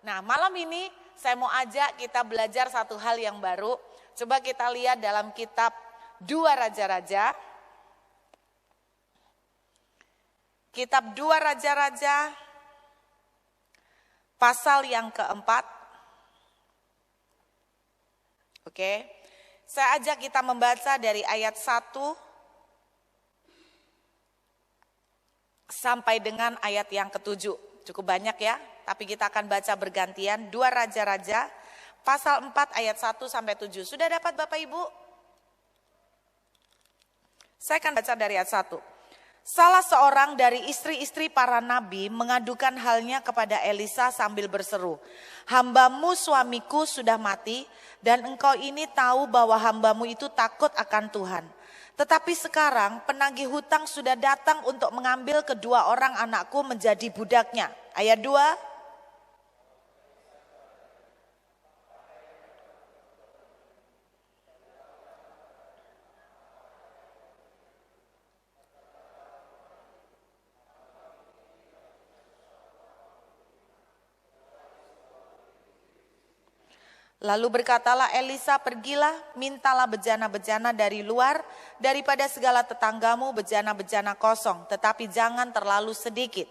Nah, malam ini saya mau ajak kita belajar satu hal yang baru. Coba kita lihat dalam kitab 2 Raja-Raja. Kitab 2 Raja-Raja pasal yang keempat. Oke. Saya ajak kita membaca dari ayat 1 sampai dengan ayat yang ke-7. Cukup banyak ya, tapi kita akan baca bergantian. 2 Raja-Raja pasal 4 ayat 1 sampai 7. Sudah dapat Bapak Ibu? Saya akan baca dari ayat 1. Salah seorang dari istri-istri para nabi mengadukan halnya kepada Elisa sambil berseru, "Hambamu suamiku sudah mati dan engkau ini tahu bahwa hambamu itu takut akan Tuhan. Tetapi sekarang penagih hutang sudah datang untuk mengambil kedua orang anakku menjadi budaknya." Ayat 2. Lalu berkatalah Elisa, "Pergilah, mintalah bejana-bejana dari luar, daripada segala tetanggamu bejana-bejana kosong, tetapi jangan terlalu sedikit."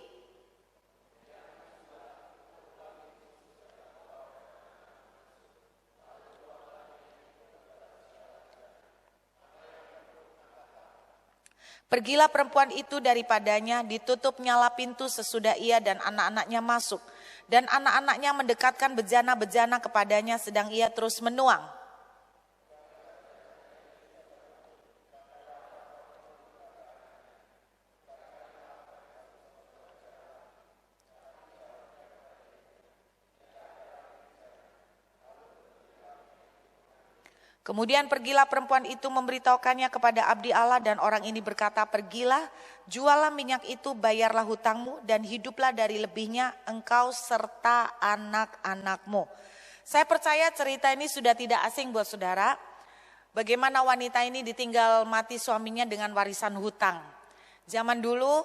Pergilah perempuan itu daripadanya, ditutup nyala pintu sesudah ia dan anak-anaknya masuk. Dan anak-anaknya mendekatkan bejana-bejana kepadanya sedang ia terus menuang. Kemudian pergilah perempuan itu memberitahukannya kepada abdi Allah dan orang ini berkata, "Pergilah, jualah minyak itu, bayarlah hutangmu dan hiduplah dari lebihnya engkau serta anak-anakmu." Saya percaya cerita ini sudah tidak asing buat saudara. Bagaimana wanita ini ditinggal mati suaminya dengan warisan hutang. Zaman dulu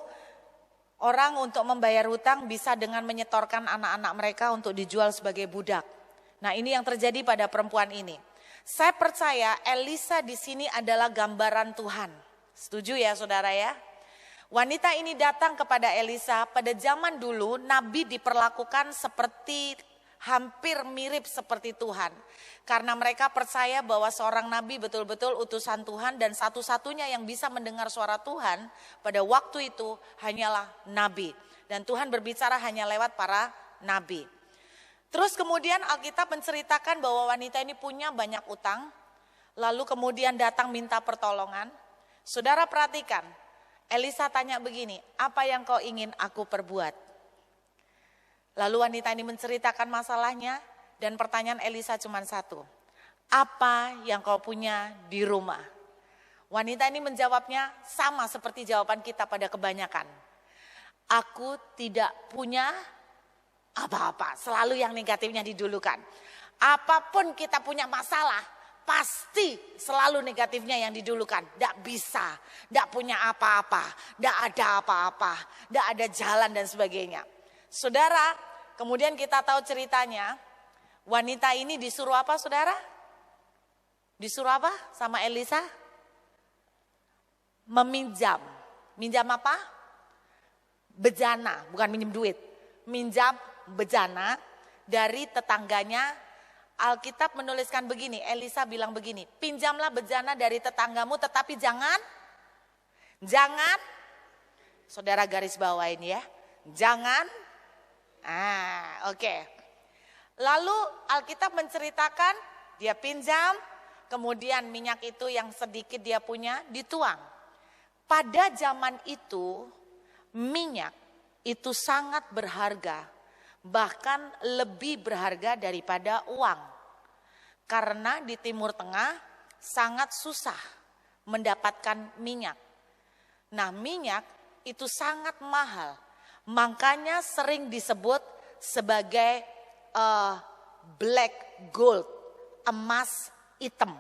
orang untuk membayar hutang bisa dengan menyetorkan anak-anak mereka untuk dijual sebagai budak. Nah, ini yang terjadi pada perempuan ini. Saya percaya Elisa di sini adalah gambaran Tuhan. Setuju ya saudara ya? Wanita ini datang kepada Elisa. Pada zaman dulu nabi diperlakukan seperti hampir mirip seperti Tuhan. Karena mereka percaya bahwa seorang nabi betul-betul utusan Tuhan dan satu-satunya yang bisa mendengar suara Tuhan pada waktu itu hanyalah nabi. Dan Tuhan berbicara hanya lewat para nabi. Terus kemudian Alkitab menceritakan bahwa wanita ini punya banyak utang. Lalu kemudian datang minta pertolongan. Saudara perhatikan, Elisa tanya begini, "Apa yang kau ingin aku perbuat?" Lalu wanita ini menceritakan masalahnya dan pertanyaan Elisa cuma satu. "Apa yang kau punya di rumah?" Wanita ini menjawabnya sama seperti jawaban kita pada kebanyakan. "Aku tidak punya apa-apa." Selalu yang negatifnya didulukan. Apapun kita punya masalah, pasti selalu negatifnya yang didulukan. Tidak bisa, tidak punya apa-apa, tidak ada apa-apa, tidak ada jalan dan sebagainya. Saudara, kemudian kita tahu ceritanya. Wanita ini disuruh apa saudara? Disuruh apa sama Elisa? Meminjam. Minjam apa? Bejana, bukan minjem duit. Minjam bejana dari tetangganya. Alkitab menuliskan begini, Elisa bilang begini, "Pinjamlah bejana dari tetanggamu tetapi jangan, saudara garis bawah ini ya, jangan, oke. Lalu Alkitab menceritakan dia pinjam, kemudian minyak itu yang sedikit dia punya dituang. Pada zaman itu minyak itu sangat berharga. Bahkan lebih berharga daripada uang. Karena di Timur Tengah sangat susah mendapatkan minyak. Nah, minyak itu sangat mahal. Makanya sering disebut sebagai black gold, emas hitam.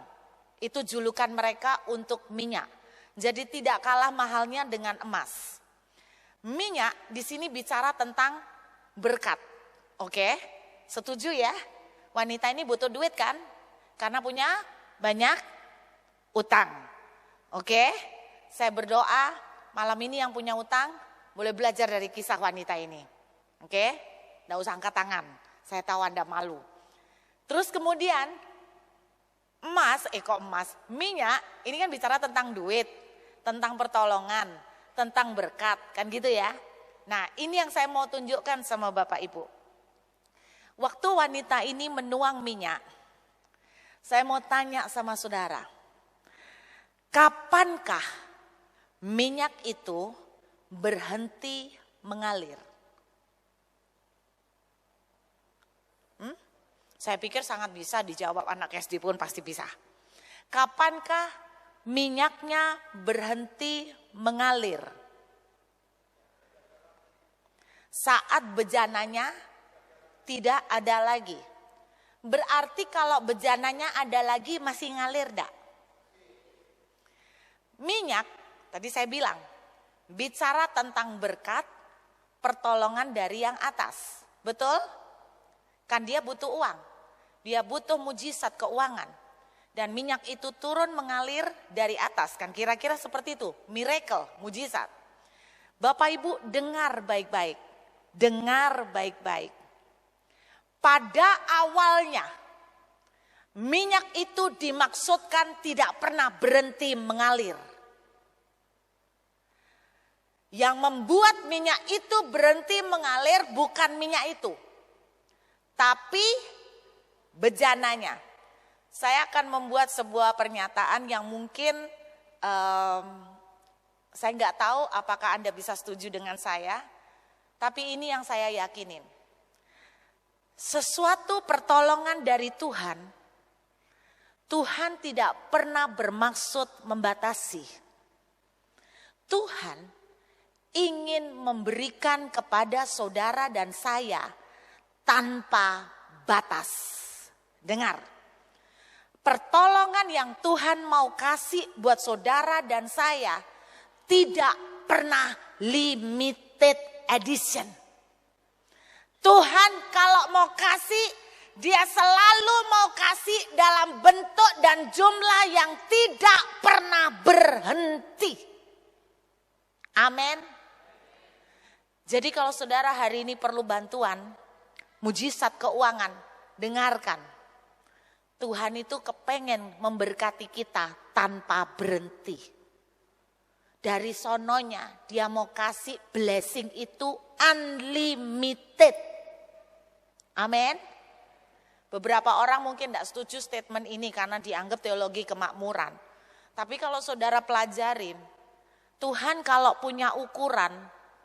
Itu julukan mereka untuk minyak. Jadi tidak kalah mahalnya dengan emas. Minyak di sini bicara tentang berkat. Oke, Setuju ya? Wanita ini butuh duit kan? Karena punya banyak utang. Oke? Saya berdoa malam ini yang punya utang boleh belajar dari kisah wanita ini. Oke? Nggak usah angkat tangan. Saya tahu Anda malu. Terus kemudian minyak ini kan bicara tentang duit, tentang pertolongan, tentang berkat, kan gitu ya. Nah, ini yang saya mau tunjukkan sama Bapak Ibu. Waktu wanita ini menuang minyak, saya mau tanya sama saudara, kapankah minyak itu berhenti mengalir? Saya pikir sangat bisa dijawab, anak SD pun pasti bisa. Kapankah minyaknya berhenti mengalir? Saat bejananya tidak ada lagi. Berarti kalau bejananya ada lagi masih ngalir enggak? Minyak, tadi saya bilang, bicara tentang berkat, pertolongan dari yang atas. Betul? Kan dia butuh uang. Dia butuh mujizat keuangan. Dan minyak itu turun mengalir dari atas. Kan kira-kira seperti itu. Miracle, mujizat. Bapak Ibu dengar baik-baik. Dengar baik-baik. Pada awalnya minyak itu dimaksudkan tidak pernah berhenti mengalir. Yang membuat minyak itu berhenti mengalir bukan minyak itu, tapi bejananya. Saya akan membuat sebuah pernyataan yang mungkin saya nggak tahu apakah Anda bisa setuju dengan saya, tapi ini yang saya yakinin. Sesuatu pertolongan dari Tuhan, Tuhan tidak pernah bermaksud membatasi. Tuhan ingin memberikan kepada saudara dan saya tanpa batas. Dengar, pertolongan yang Tuhan mau kasih buat saudara dan saya tidak pernah limited edition. Tuhan kalau mau kasih, dia selalu mau kasih dalam bentuk dan jumlah yang tidak pernah berhenti. Amin. Jadi kalau saudara hari ini perlu bantuan, mujizat keuangan, dengarkan. Tuhan itu kepengen memberkati kita tanpa berhenti. Dari sononya dia mau kasih blessing itu unlimited. Amin. Beberapa orang mungkin tidak setuju statement ini karena dianggap teologi kemakmuran. Tapi kalau saudara pelajarin, Tuhan kalau punya ukuran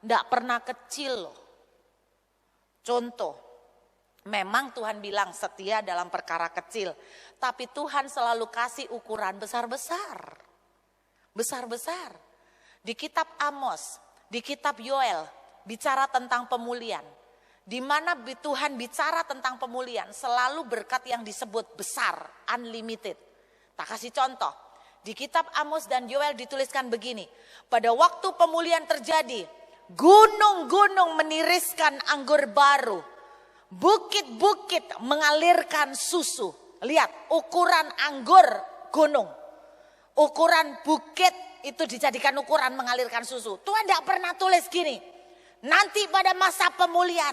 tidak pernah kecil loh. Contoh, memang Tuhan bilang setia dalam perkara kecil. Tapi Tuhan selalu kasih ukuran besar-besar. Besar-besar. Di kitab Amos, di kitab Yoel, bicara tentang pemulihan. Di mana Tuhan bicara tentang pemulihan, selalu berkat yang disebut besar, unlimited. Tak kasih contoh, di kitab Amos dan Yoel dituliskan begini. Pada waktu pemulihan terjadi, gunung-gunung meniriskan anggur baru. Bukit-bukit mengalirkan susu. Lihat, ukuran anggur gunung. Ukuran bukit itu dijadikan ukuran mengalirkan susu. Tuhan tidak pernah tulis gini. Nanti pada masa pemulihan,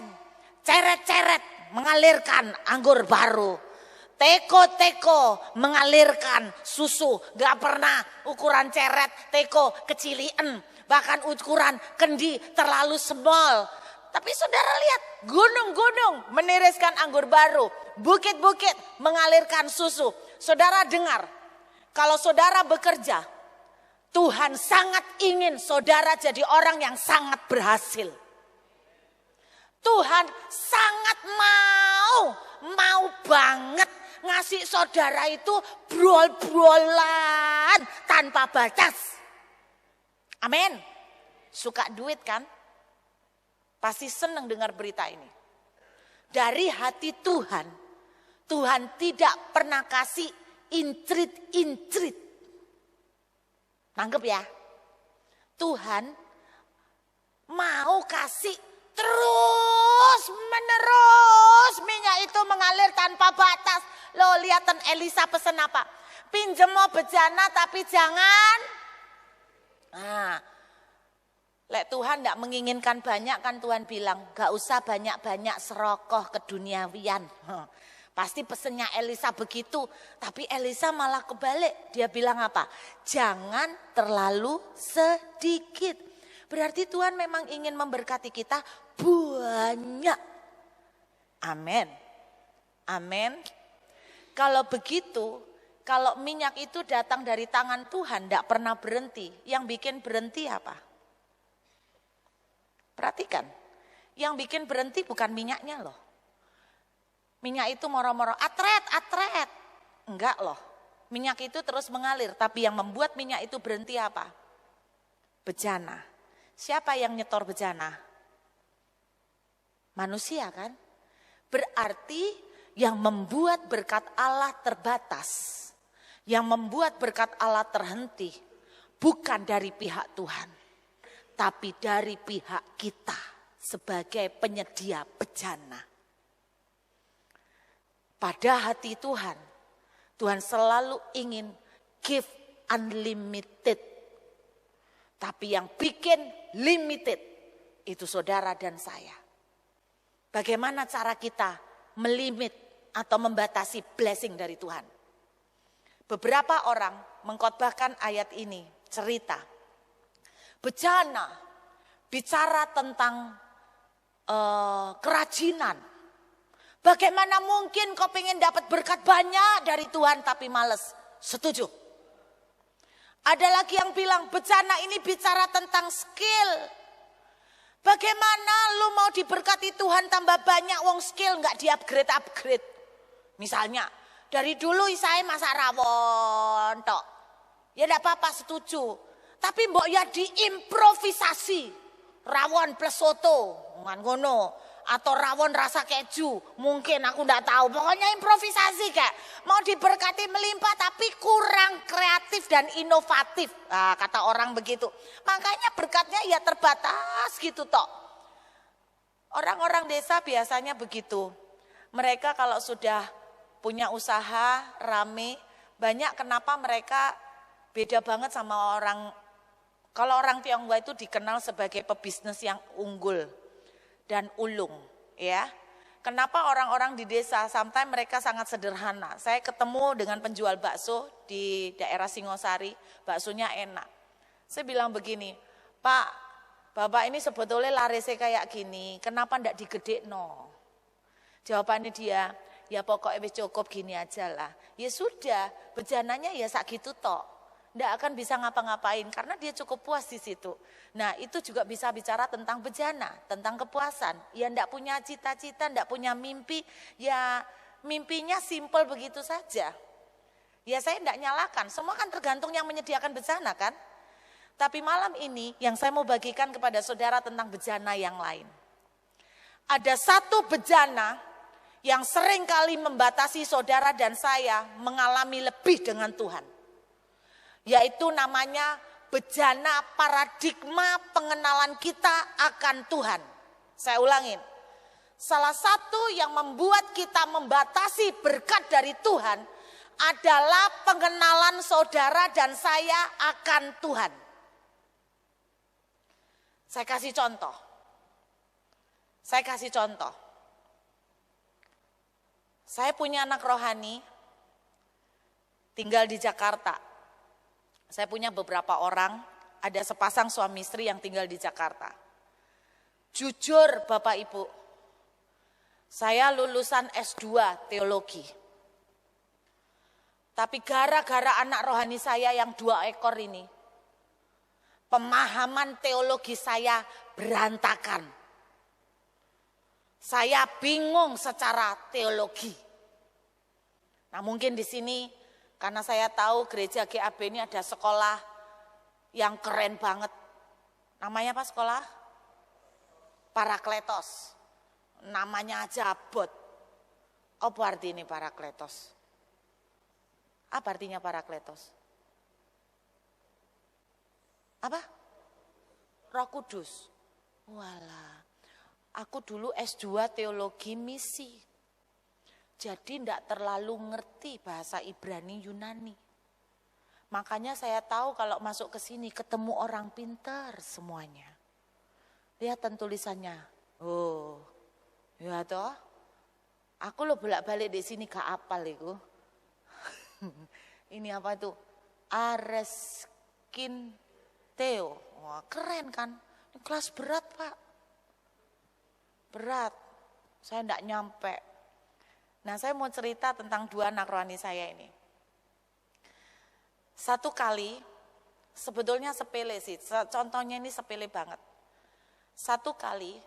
ceret-ceret mengalirkan anggur baru. Teko-teko mengalirkan susu. Gak pernah ukuran ceret, teko kecilian. Bahkan ukuran kendi terlalu small. Tapi saudara lihat, gunung-gunung meniriskan anggur baru. Bukit-bukit mengalirkan susu. Saudara dengar, kalau saudara bekerja, Tuhan sangat ingin saudara jadi orang yang sangat berhasil. Tuhan sangat mau banget ngasih saudara itu brol-brolan tanpa batas. Amin. Suka duit kan? Pasti senang dengar berita ini. Dari hati Tuhan, Tuhan tidak pernah kasih intrit-intrit. Nanggep ya? Tuhan mau kasih terus menerus minyak tanpa batas. Lo lihatan Elisa pesen apa? Pinjem mau bejana tapi jangan. Nah, lek Tuhan tidak menginginkan banyak kan Tuhan bilang, gak usah banyak-banyak serokoh keduniawian. Pasti pesennya Elisa begitu, tapi Elisa malah kebalik. Dia bilang apa? Jangan terlalu sedikit. Berarti Tuhan memang ingin memberkati kita banyak. Amin. Amin. Kalau begitu, kalau minyak itu datang dari tangan Tuhan, tidak pernah berhenti. Yang bikin berhenti apa? Perhatikan, yang bikin berhenti bukan minyaknya loh. Minyak itu moro-moro atret. Enggak loh, minyak itu terus mengalir. Tapi yang membuat minyak itu berhenti apa? Bejana. Siapa yang nyetor bejana? Manusia kan? Berarti yang membuat berkat Allah terbatas, yang membuat berkat Allah terhenti, bukan dari pihak Tuhan, tapi dari pihak kita sebagai penyedia bejana. Pada hati Tuhan, Tuhan selalu ingin give unlimited. Tapi yang bikin limited itu saudara dan saya. Bagaimana cara kita melimit atau membatasi blessing dari Tuhan? Beberapa orang mengkhotbahkan ayat ini, cerita. Bejana, bicara tentang kerajinan. Bagaimana mungkin kau pengen dapat berkat banyak dari Tuhan tapi males? Setuju. Ada lagi yang bilang bejana ini bicara tentang skill. Bagaimana lu mau diberkati Tuhan tambah banyak wong skill nggak di-upgrade. Misalnya dari dulu saya masak rawon tok. Ya enggak apa-apa setuju. Tapi mbok ya diimprovisasi. Rawon plus soto, ngono. Atau rawon rasa keju, mungkin aku enggak tahu. Pokoknya improvisasi kayak mau diberkati melimpah tapi kurang kreatif dan inovatif. Nah, kata orang begitu. Makanya berkatnya ya terbatas gitu toh. Orang-orang desa biasanya begitu. Mereka kalau sudah punya usaha rame, banyak kenapa mereka beda banget sama orang. Kalau orang Tionghoa itu dikenal sebagai pebisnis yang unggul dan ulung, ya. Kenapa orang-orang di desa sometimes mereka sangat sederhana. Saya ketemu dengan penjual bakso di daerah Singosari, baksonya enak. Saya bilang begini, Pak, Bapak ini sebetulnya larisnya kayak gini, kenapa ndak digedekno? Jawabannya dia, ya pokoknya wis cukup gini aja lah. Ya sudah, bejananya ya sak gitu tok. Nggak akan bisa ngapa-ngapain karena dia cukup puas di situ. Nah itu juga bisa bicara tentang bejana, tentang kepuasan. Ya nggak punya cita-cita, nggak punya mimpi, ya mimpinya simpel begitu saja. Ya saya nggak nyalakan, semua kan tergantung yang menyediakan bejana kan. Tapi malam ini yang saya mau bagikan kepada saudara tentang bejana yang lain. Ada satu bejana yang sering kali membatasi saudara dan saya mengalami lebih dengan Tuhan. Yaitu namanya bejana paradigma pengenalan kita akan Tuhan. Saya ulangin. Salah satu yang membuat kita membatasi berkat dari Tuhan adalah pengenalan saudara dan saya akan Tuhan. Saya kasih contoh. Saya punya anak rohani tinggal di Jakarta. Saya punya beberapa orang, ada sepasang suami istri yang tinggal di Jakarta. Jujur Bapak Ibu, saya lulusan S2 teologi. Tapi gara-gara anak rohani saya yang 2 ekor ini, pemahaman teologi saya berantakan. Saya bingung secara teologi. Nah mungkin di sini karena saya tahu gereja GAB ini ada sekolah yang keren banget. Namanya apa sekolah? Parakletos. Namanya aja abot. Apa arti ini Parakletos? Apa artinya Parakletos? Apa? Roh Kudus. Walah. Aku dulu S2 teologi misi. Jadi tidak terlalu ngerti bahasa Ibrani Yunani. Makanya saya tahu kalau masuk ke sini ketemu orang pintar semuanya. Lihat tulisannya. Oh, ya toh. Aku lo bolak-balik di sini gak apal itu. Ini apa itu? Areskin Theo. Wah, keren kan? Ini kelas berat, Pak. Berat. Saya enggak nyampe. Nah, saya mau cerita tentang dua anak rohani saya ini. Satu kali, sebetulnya sepele sih. Contohnya ini sepele banget. Satu kali,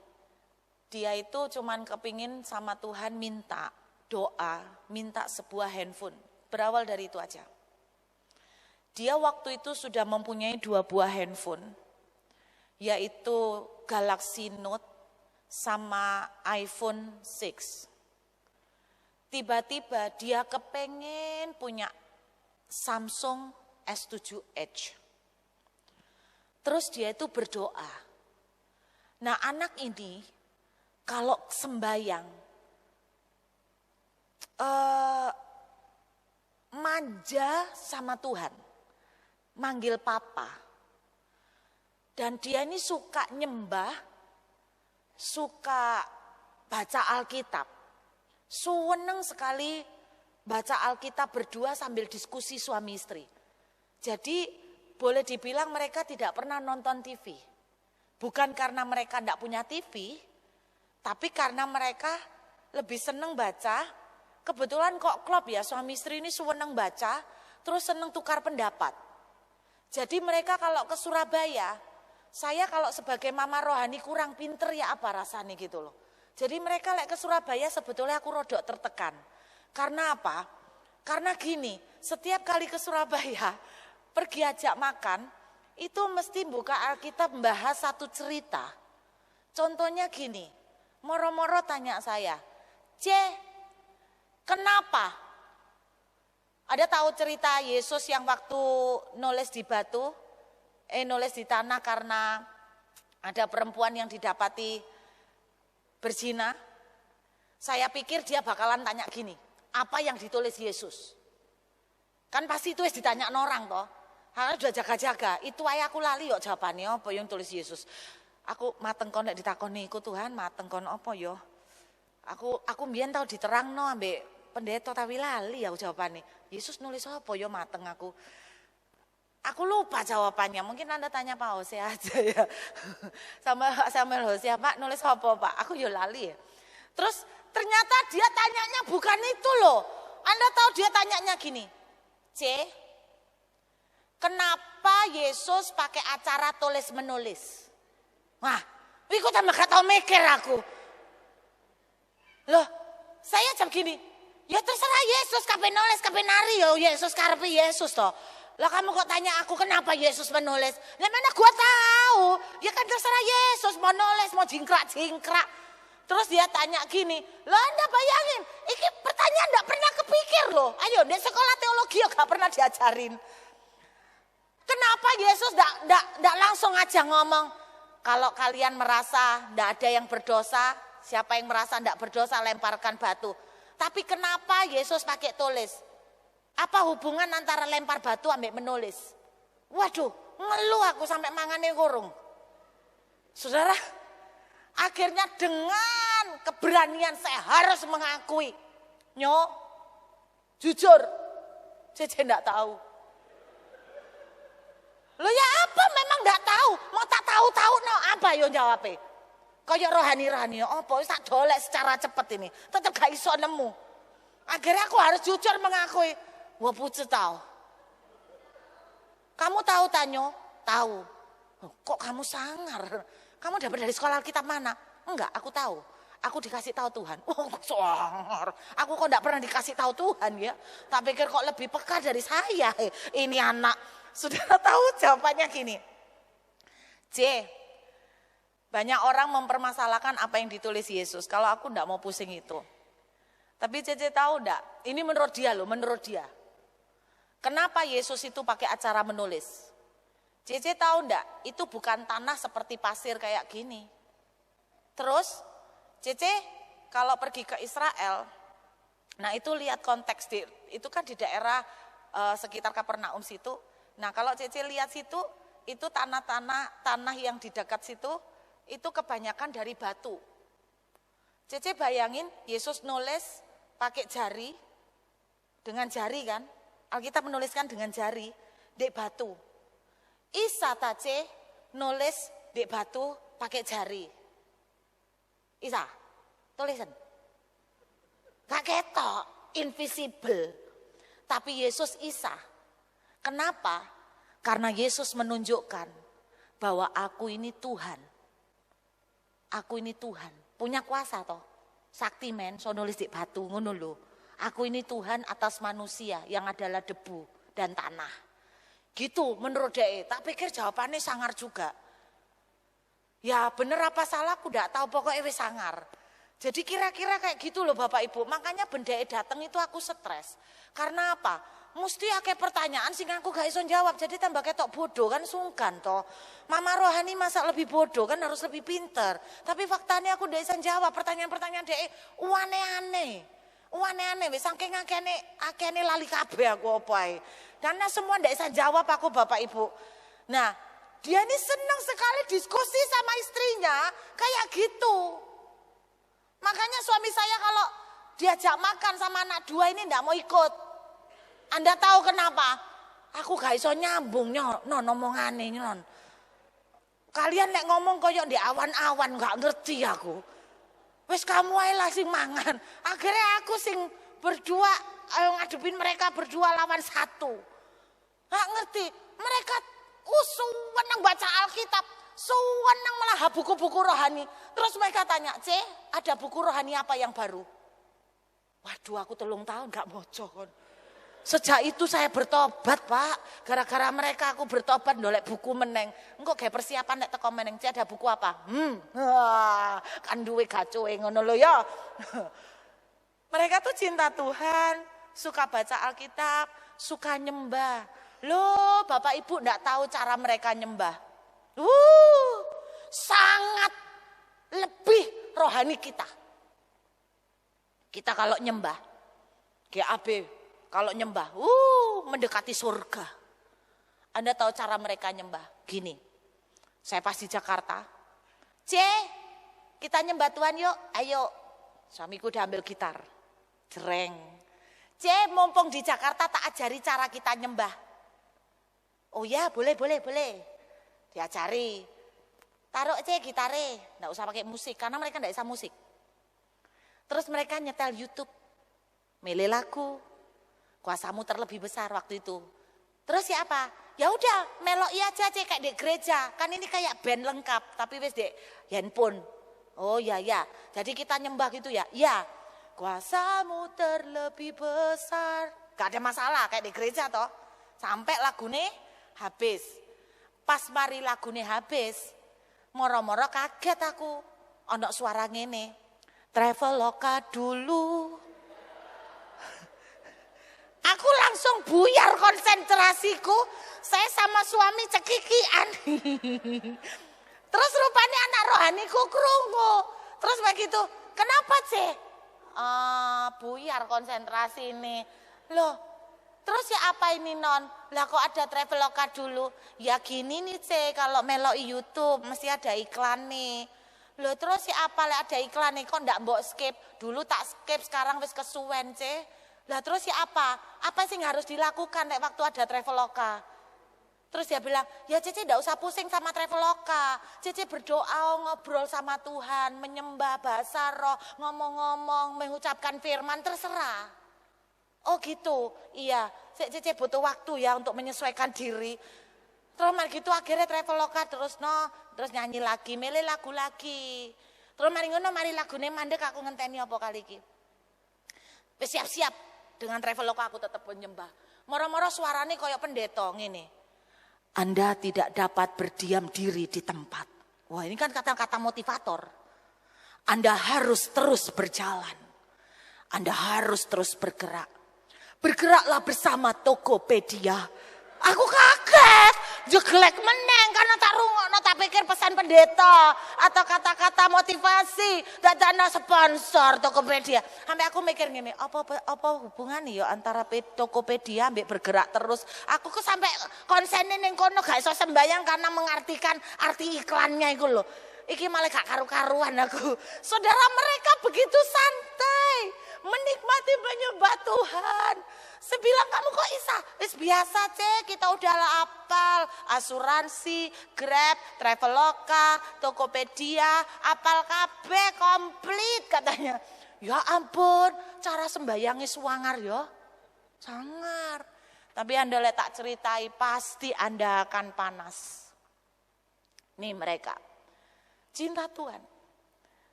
dia itu cuman kepingin sama Tuhan minta doa, minta sebuah handphone. Berawal dari itu aja. Dia waktu itu sudah mempunyai 2 buah handphone, yaitu Galaxy Note sama iPhone 6. Tiba-tiba dia kepengen punya Samsung S7 Edge. Terus dia itu berdoa. Nah, anak ini kalau sembayang manja sama Tuhan, manggil papa. Dan dia ini suka nyembah, suka baca Alkitab. Seneng sekali baca Alkitab berdua sambil diskusi suami istri. Jadi boleh dibilang mereka tidak pernah nonton TV. Bukan karena mereka tidak punya TV, tapi karena mereka lebih seneng baca. Kebetulan kok klop ya, suami istri ini seneng baca, terus seneng tukar pendapat. Jadi mereka kalau ke Surabaya, saya kalau sebagai mama rohani kurang pinter ya apa rasanya gitu loh. Jadi mereka ke Surabaya sebetulnya aku rodok tertekan. Karena apa? Karena gini, setiap kali ke Surabaya, pergi ajak makan, itu mesti buka Alkitab membahas satu cerita. Contohnya gini, moro-moro tanya saya, kenapa? Ada tahu cerita Yesus yang waktu nulis di batu, nulis di tanah karena ada perempuan yang didapati berzina? Saya pikir dia bakalan tanya gini, apa yang ditulis Yesus? Kan pasti itu ditanya orang toh. Karena udah jaga-jaga, itu aja aku lali yuk jawabannya apa yang tulis Yesus. Aku mateng kon nek ditakoni iku Tuhan, mateng kon apa yo? Aku mbiyen tau diterangno ambek pendeta tapi lali aku jawabannya. Yesus nulis apa yo mateng aku. Aku lupa jawabannya. Mungkin Anda tanya Pak Hose aja ya. Sama Samuel Hose, Pak nulis apa Pak? Aku yo lali ya. Terus ternyata dia tanyanya bukan itu loh. Anda tahu dia tanyanya gini. Kenapa Yesus pakai acara tulis menulis? Wah, aku tambah gak tau mikir aku. Loh, saya jam gini. Ya terserah Yesus kapan nulis kapan nari yo Yesus karepe Yesus toh. Lah kamu kok tanya aku kenapa Yesus menulis? Lah mana gua tahu? Ya kan terserah Yesus mau nulis mau jingkrak-jingkrak. Terus dia tanya gini, "Loh Anda bayangin, ini pertanyaan enggak pernah kepikir loh. Ayo, di sekolah teologi ya gak pernah diajarin. Kenapa Yesus enggak langsung aja ngomong, kalau kalian merasa enggak ada yang berdosa, siapa yang merasa enggak berdosa lemparkan batu. Tapi kenapa Yesus pakai tulis? Apa hubungan antara lempar batu ambek menulis? Waduh, ngeluh aku sampai mangane kurung. Saudara, akhirnya dengan keberanian saya harus mengakui. Jujur, Cece enggak tahu. Lo ya apa memang enggak tahu? Mau tak tahu-tahu no apa yo jawabnya? Kayak rohani-rohani apa wis tak dolek secara cepet ini. Tetep gak iso nemu. Akhirnya aku harus jujur mengakui. Wah pucet tahu. Kamu tahu Tanyo? Tahu. Kok kamu sangar? Kamu dapat dari sekolah Alkitab mana? Enggak, aku tahu. Aku dikasih tahu Tuhan. Oh, sangar. Aku kok enggak pernah dikasih tahu Tuhan ya. Tak pikir kok lebih peka dari saya. Ini anak. Saudara tahu jawabannya gini. Banyak orang mempermasalahkan apa yang ditulis Yesus. Kalau aku enggak mau pusing itu. Tapi Cece tahu enggak? Ini menurut dia loh, menurut dia. Kenapa Yesus itu pakai acara menulis? Cece tahu enggak? Itu bukan tanah seperti pasir kayak gini. Terus Cece kalau pergi ke Israel, Nah itu lihat konteks, itu kan di daerah sekitar Kapernaum situ. Nah kalau Cece lihat situ, itu tanah yang di dekat situ, itu kebanyakan dari batu. Cece bayangin Yesus nulis pakai jari, dengan jari kan, Alkitab menuliskan dengan jari, dek batu. Isa tace nulis dek batu pakai jari. Isa, tulisan. Gak ketok, invisible. Tapi Yesus Isa. Kenapa? Karena Yesus menunjukkan bahwa aku ini Tuhan. Aku ini Tuhan. Punya kuasa toh. Sakti men, so nulis di batu ngono lho. Aku ini Tuhan atas manusia yang adalah debu dan tanah. Gitu menurut dia. Tak pikir jawabannya sangar juga. Ya bener apa salah aku gak tahu, pokoknya wis sangar. Jadi kira-kira kayak gitu loh Bapak Ibu. Makanya bendeke datang itu aku stres. Karena apa? Mesti akeh pertanyaan sing aku gak iso jawab. Jadi tambah ketok bodoh kan sungkan toh. Mama rohani masa lebih bodoh kan harus lebih pinter. Tapi faktanya aku gak iso jawab pertanyaan-pertanyaan dek aneh-aneh. Aneh-aneh wis saking akene lali kabeh aku opae. Karena semua ndak bisa jawab aku Bapak Ibu. Nah, dia ini senang sekali diskusi sama istrinya kayak gitu. Makanya suami saya kalau diajak makan sama anak dua ini ndak mau ikut. Anda tahu kenapa? Aku gak iso nyambung non omongane non. Kalian lek ngomong koyo di awan-awan gak ngerti aku. Wes kamu ae lah sing mangan. Akhirnya aku sing berdua ngadepin mereka berdua lawan satu. Gak ngerti. Mereka suweneng baca Alkitab, suweneng malah buku-buku rohani. Terus mereka tanya, ada buku rohani apa yang baru? Waduh, aku 3 tahun gak moco kon. Sejak itu saya bertobat Pak. Gara-gara mereka aku bertobat ndolek buku meneng. Engko gawe persiapan nek teko meneng, ada buku apa? Kan duwe gacoe ngono lho ya. Mereka tuh cinta Tuhan, suka baca Alkitab, suka nyembah. Loh, Bapak Ibu enggak tahu cara mereka nyembah. Sangat lebih rohani kita. Kita kalau nyembah, GAB kalau nyembah, mendekati surga. Anda tahu cara mereka nyembah? Gini, saya pas di Jakarta. Kita nyembah Tuhan yuk, ayo. Suamiku udah ambil gitar. Jereng. Mumpung di Jakarta tak ajari cara kita nyembah. Oh ya, boleh. Diajari. Taruh gitare, nggak usah pakai musik karena mereka nggak bisa musik. Terus mereka nyetel YouTube, milih lagu, kuasamu terlebih besar waktu itu. Terus ya apa? Ya udah, meloi aja kayak di gereja. Kan ini kayak band lengkap, tapi wis di handphone. Oh ya. Jadi kita nyembah gitu ya. Ya. Kuasamu terlebih besar. Gak ada masalah kayak di gereja toh. Sampai lagune habis. Pas mari lagune habis, moro-moro kaget aku. Ono suara ngene. Traveloka dulu. Aku langsung buyar konsentrasiku. Saya sama suami cekikian. Terus rupanya anak rohaniku krungu. Terus begitu, kenapa buyar konsentrasi ini. Loh, terus ya apa ini non? Lah kok ada Traveloka dulu? Ya gini nih kalau meloi YouTube mesti ada iklan nih. Loh terus ya apa lah ada iklan nih? Kok ndak mbok skip? Dulu tak skip, sekarang wis kesuwen Lah terus ya apa? Apa sih yang harus dilakukan waktu ada Traveloka? Terus dia bilang, ya Cece enggak usah pusing sama Traveloka. Cece berdoa, ngobrol sama Tuhan, menyembah bahasa roh, ngomong-ngomong, mengucapkan firman, terserah. Oh gitu, iya. Cece butuh waktu ya untuk menyesuaikan diri. Terus gitu akhirnya Traveloka terus nyanyi lagi, milih lagu lagi. Terus mari lagune mandek aku ngenteni apa kali iki. Siap-siap dengan Traveloka aku tetap menyembah. Moro-moro suarane koyo pendeta ngene. Anda tidak dapat berdiam diri di tempat. Wah ini kan kata-kata motivator. Anda harus terus berjalan. Anda harus terus bergerak. Bergeraklah bersama Tokopedia. Aku kaget. Jeglek meneng karena tak rungokno tak pikir pesan pendeta atau kata-kata motivasi dadana sponsor Tokopedia. Sampai aku mikir ngene, apa hubungannya ya antara Tokopedia ambek bergerak terus. Aku kok sampai konsene ning kono gak iso sembayang karena mengartikan arti iklannya iku lho. Iki malah gak karu-karuan aku. Saudara, mereka begitu santai menikmati menyembah Tuhan. Saya bilang, kamu kok isa? Wis biasa cek, kita udah apal asuransi, Grab, Traveloka, Tokopedia, apal kabeh komplit katanya. Ya ampun, cara sembayangnya suangar ya. Sangar. Tapi Anda lihat tak ceritai, pasti Anda akan panas. Nih mereka, cinta Tuhan.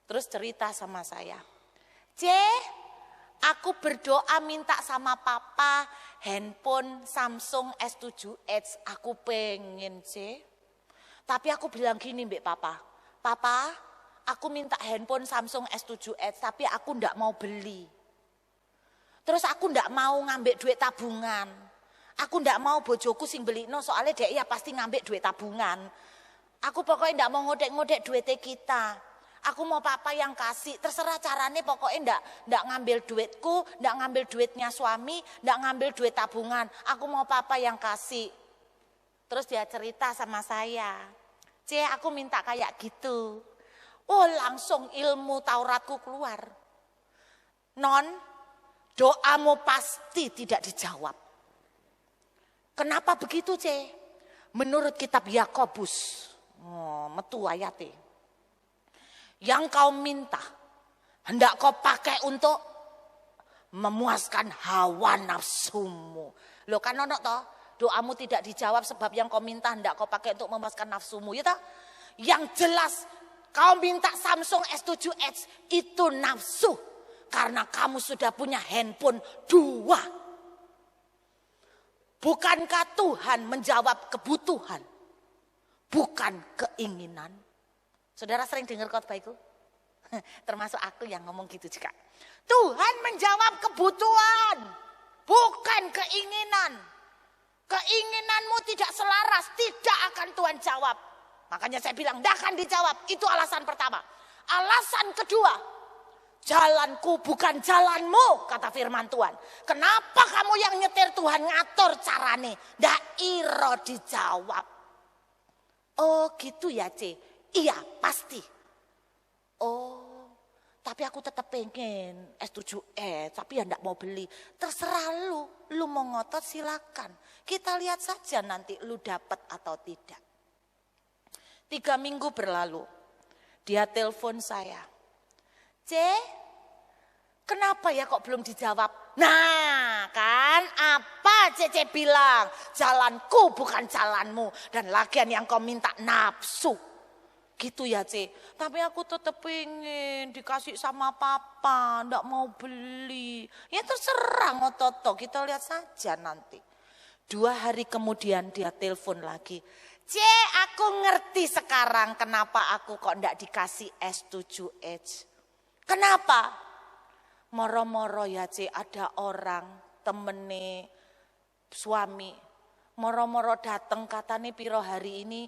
Terus cerita sama saya. Aku berdoa minta sama papa handphone Samsung S7 Edge. Aku pengen Tapi aku bilang gini mbak papa. Papa, aku minta handphone Samsung S7 Edge tapi aku ndak mau beli. Terus aku ndak mau ngambil duit tabungan. Aku ndak mau bojoku sing beli no soalnya dia ya pasti ngambil duit tabungan. Aku pokoknya ndak mau ngodek-ngodek duitnya kita. Aku mau papa yang kasih, terserah caranya pokoknya ndak ngambil duitku, ndak ngambil duitnya suami, ndak ngambil duit tabungan. Aku mau papa yang kasih. Terus dia cerita sama saya, aku minta kayak gitu. Oh langsung ilmu Tauratku keluar. Non, doamu pasti tidak dijawab. Kenapa begitu Menurut kitab Yakobus, metu ayatnya. Yang kau minta, hendak kau pakai untuk memuaskan hawa nafsumu. Loh kan ono toh, doamu tidak dijawab sebab yang kau minta hendak kau pakai untuk memuaskan nafsumu. Ya toh? Yang jelas kau minta Samsung S7 Edge itu nafsu. Karena kamu sudah punya handphone 2. Bukankah Tuhan menjawab kebutuhan? Bukan keinginan. Saudara sering dengar khotbah itu? Termasuk aku yang ngomong gitu juga. Tuhan menjawab kebutuhan, bukan keinginan. Keinginanmu tidak selaras, tidak akan Tuhan jawab. Makanya saya bilang, tidak akan dijawab. Itu alasan pertama. Alasan kedua, jalanku bukan jalanmu, kata firman Tuhan. Kenapa kamu yang nyetir Tuhan ngatur carane? Ndak iro dijawab. Oh gitu ya Iya pasti. Oh tapi aku tetap pengen S7 tapi ya ndak mau beli. Terserah lu mau ngotot silakan. Kita lihat saja nanti lu dapat atau tidak. 3 minggu berlalu dia telepon saya. Kenapa ya kok belum dijawab? Nah kan apa Cece bilang, jalanku bukan jalanmu dan lagian yang kau minta nafsu. Gitu ya tapi aku tetap pengen dikasih sama papa, ndak mau beli. Ya terserah ngotot, kita lihat saja nanti. 2 hari kemudian dia telepon lagi. Aku ngerti sekarang kenapa aku kok ndak dikasih S7 Edge. Kenapa? Moro-moro ya ada orang temene suami. Moro-moro dateng katanya piro hari ini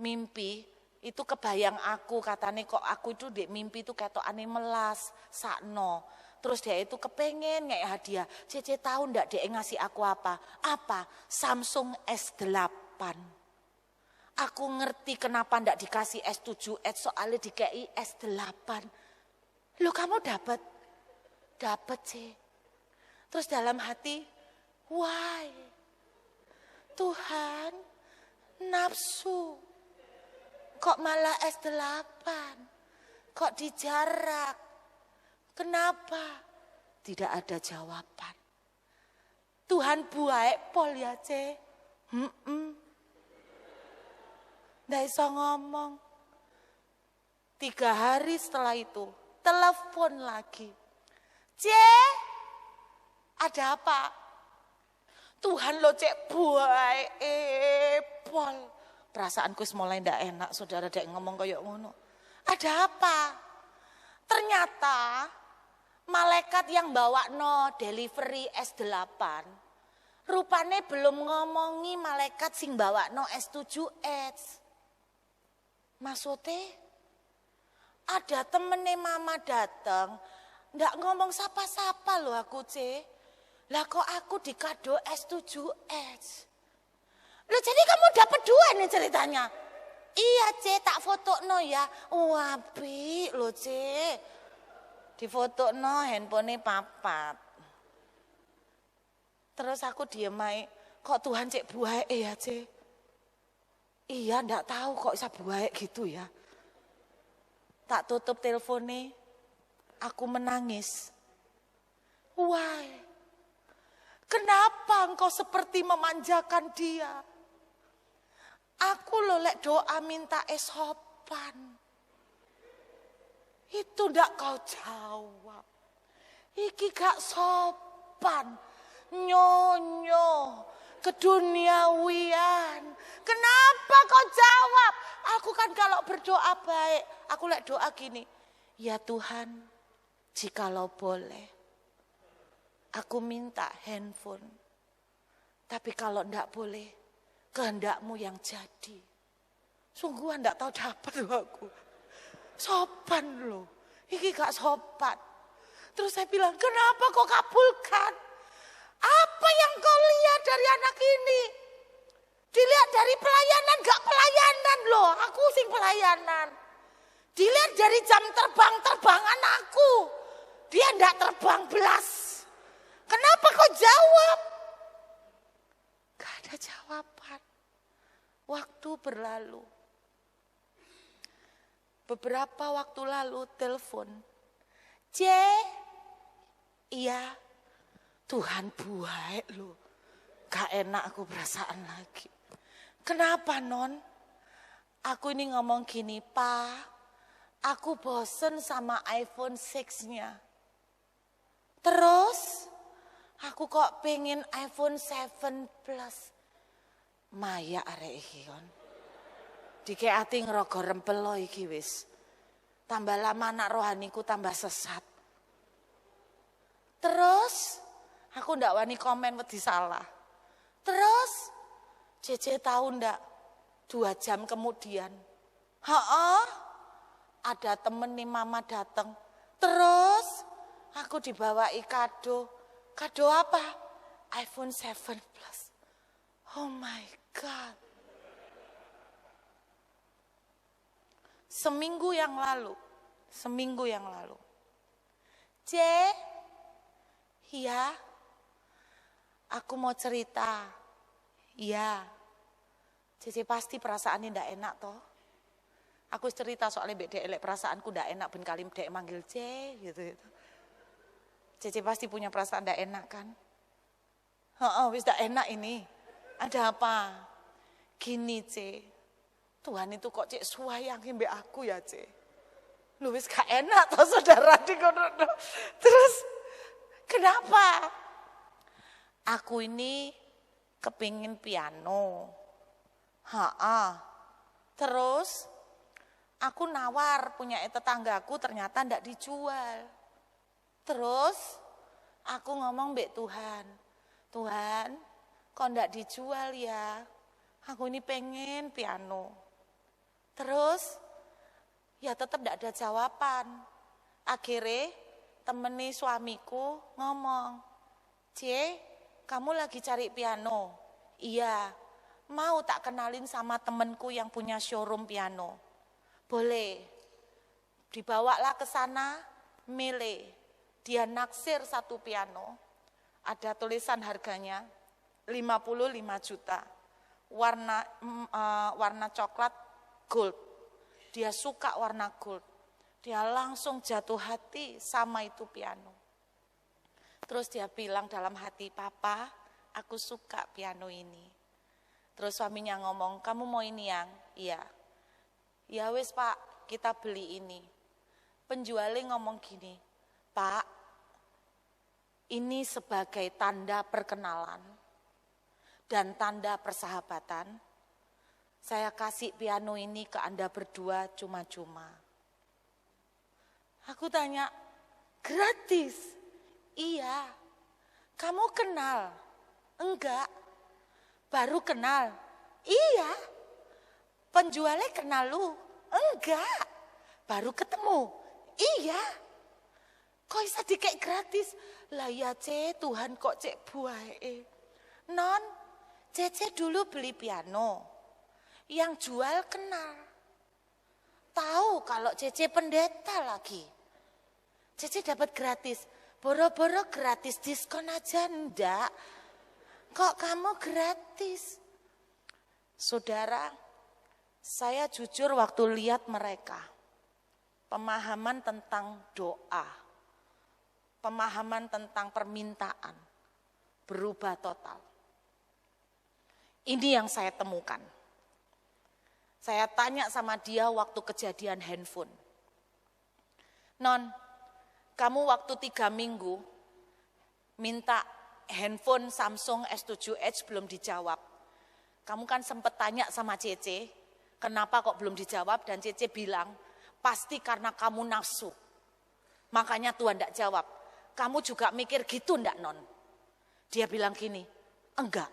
mimpi. Itu kebayang aku katanya kok aku itu di mimpi itu ketokane melas sakno. Terus dia itu kepengen kayak hadiah. Cece tahu ndak dia ngasih aku apa? Apa? Samsung S8. Aku ngerti kenapa ndak dikasih S7 Edge soalnya dikei S8. Loh kamu dapat Terus dalam hati, why? Tuhan, nafsu. Kok malah S8? Kok dijarak? Kenapa? Tidak ada jawaban. Tuhan baik pol ya Nggak bisa ngomong. 3 hari setelah itu, telepon lagi. Ada apa? Tuhan lo baik pol. Perasaanku mulai ndak enak, saudara dek ngomong kayak ngono. Ada apa? Ternyata malaikat yang bawa delivery S8 Rupane belum ngomongi malaikat sing bawakno S7X. Maksudnya ada temennya mama datang, ndak ngomong sapa-sapa loh aku Lah kok aku dikado S7X. Loh jadi kamu dapat 2 nih ceritanya. Iya tak foto no ya. Wapi loh di foto no handphone papat. Terus aku diem aja, kok Tuhan buahe ya Iya ndak tahu kok bisa buahe gitu ya. Tak tutup teleponnya, aku menangis. Why? Kenapa engkau seperti memanjakan dia? Aku lolek doa minta sopan. Itu ndak kau jawab. Iki gak sopan. Nyonyo keduniawian. Kenapa kau jawab? Aku kan kalau berdoa baik, aku lek doa gini, ya Tuhan, jikalau boleh, aku minta handphone. Tapi kalau ndak boleh, kehendakmu yang jadi. Sungguhan ndak tahu dapat loh aku. Sopan loh, ini gak sopan. Terus saya bilang, kenapa kau kabulkan? Apa yang kau lihat dari anak ini? Dilihat dari pelayanan, gak pelayanan loh. Aku sing pelayanan. Dilihat dari jam terbangan aku. Dia ndak terbang belas. Kenapa kau jawab? Gak ada jawaban. Waktu berlalu. Beberapa waktu lalu telepon. Iya. Tuhan buahe loh. Gak enak aku perasaan lagi. Kenapa non? Aku ini ngomong gini, Pak. Aku bosen sama iPhone 6-nya. Terus aku kok pengen iPhone 7 Plus. Maya arek iki kon. Dikeati ngerogo rempel lo iki wis. Tambah lama anak rohaniku tambah sesat. Terus aku ndak wani komen wedi salah. Terus Cece tahu ndak 2 jam kemudian. Ada temen nih mama datang. Terus aku dibawai kado. Kado apa? iPhone 7 Plus. Oh my God. Seminggu yang lalu. Iya. Aku mau cerita. Iya. Cici pasti perasaannya ndak enak toh. Aku cerita soalnya beda elek perasaanku ndak enak ben kali dek manggil gitu. Cici pasti punya perasaan ndak enak kan? Wis ndak enak ini. Ada apa? Gini Tuhan itu kok suayangin mbek aku ya Lu wis gak enak toh saudara di kono. Terus kenapa? Aku ini kepingin piano. Terus aku nawar punya tetanggaku ternyata ndak dijual. Terus aku ngomong mbek Tuhan, kok ndak dijual ya? Aku ini pengen piano. Terus ya tetap ndak ada jawaban. Akhirnya temeni suamiku ngomong, kamu lagi cari piano? Iya, mau tak kenalin sama temenku yang punya showroom piano? Boleh. Dibawalah ke sana, milih. Dia naksir 1 piano. Ada tulisan harganya 55 juta. Warna coklat gold. Dia suka warna gold. Dia langsung jatuh hati sama itu piano. Terus dia bilang dalam hati, Papa, aku suka piano ini. Terus suaminya ngomong, kamu mau ini yang? Iya. Ya wis Pak, kita beli ini. Penjualnya ngomong gini, Pak, ini sebagai tanda perkenalan dan tanda persahabatan. Saya kasih piano ini ke Anda berdua cuma-cuma. Aku tanya, gratis? Iya, kamu kenal? Enggak, baru kenal. Iya, penjualnya kenal lu. Enggak, baru ketemu. Iya, kok bisa dikek gratis? Lah ya Tuhan kok cek buahe. Non, Cece dulu beli piano, yang jual kenal. Tahu kalau Cece pendeta lagi. Cece dapat gratis, boro-boro gratis diskon aja ndak. Kok kamu gratis? Saudara, saya jujur waktu lihat mereka, pemahaman tentang doa, pemahaman tentang permintaan berubah total. Ini yang saya temukan. Saya tanya sama dia waktu kejadian handphone. Non, kamu waktu 3 minggu minta handphone Samsung S7 Edge belum dijawab. Kamu kan sempat tanya sama Cece, kenapa kok belum dijawab? Dan Cece bilang, pasti karena kamu nafsu. Makanya Tuhan tidak jawab. Kamu juga mikir gitu enggak Non? Dia bilang gini, enggak.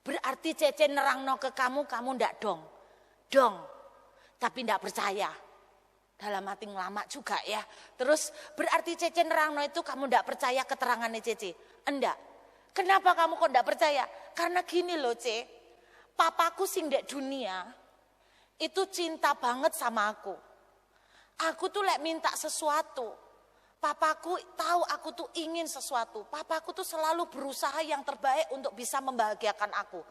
Berarti Cece nerangno ke kamu enggak dong. Dong, tapi enggak percaya. Dalam hati ngelama juga ya. Terus berarti Cece nerangno itu kamu enggak percaya keterangannya Cece. Enggak. Kenapa kamu kok enggak percaya? Karena gini loh Ce, papaku sing dek dunia itu cinta banget sama aku. Aku tuh lek minta sesuatu, papaku tahu aku tuh ingin sesuatu. Papaku tuh selalu berusaha yang terbaik untuk bisa membahagiakan aku.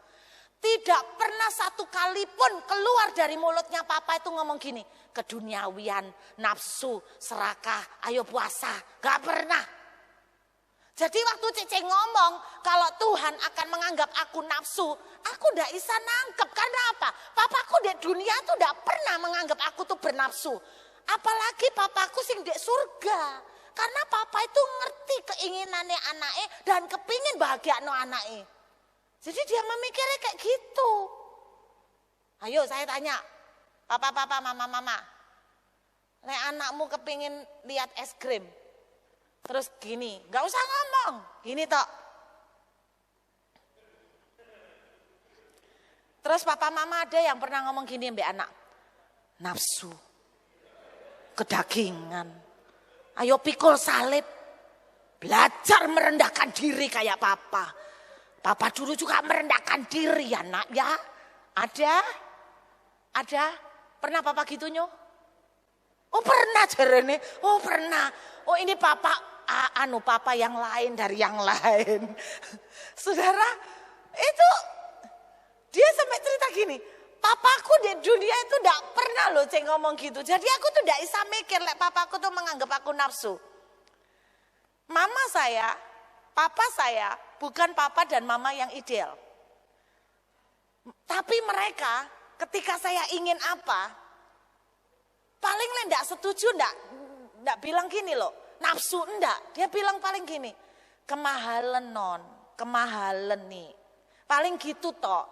Tidak pernah satu kali pun keluar dari mulutnya papa itu ngomong gini, keduniawian, nafsu, serakah, ayo puasa. Gak pernah. Jadi waktu Cece ngomong kalau Tuhan akan menganggap aku nafsu, aku ndak bisa nangkep. Karena apa? Papaku di dunia tuh ndak pernah menganggap aku tuh bernafsu. Apalagi papaku sing di surga. Karena papa itu ngerti keinginannya anaknya dan kepingin bahagia no anaknya. Jadi dia memikirnya kayak gitu. Ayo saya tanya, papa, mama. Nek anakmu kepingin lihat es krim. Terus gini, gak usah ngomong. Gini tok. Terus papa mama ada yang pernah ngomong gini mbak anak. Nafsu. Kedagingan. Ayo pikul salib. Belajar merendahkan diri kayak papa. Papa dulu juga merendahkan diri ya nak ya. Ada. Pernah papa gitu nyo? Oh pernah jarene. Oh pernah. Oh ini papa papa yang lain dari yang lain. Saudara, itu dia sampai cerita gini, papaku di dunia itu tidak pernah loh Ceng ngomong gitu. Jadi aku tuh tidak bisa mikir, papaku tuh menganggap aku nafsu. Mama saya, papa saya bukan papa dan mama yang ideal. Tapi mereka ketika saya ingin apa, paling tidak setuju, tidak bilang gini loh. Nafsu enggak, dia bilang paling gini, kemahalan non, kemahalan nih, paling gitu toh,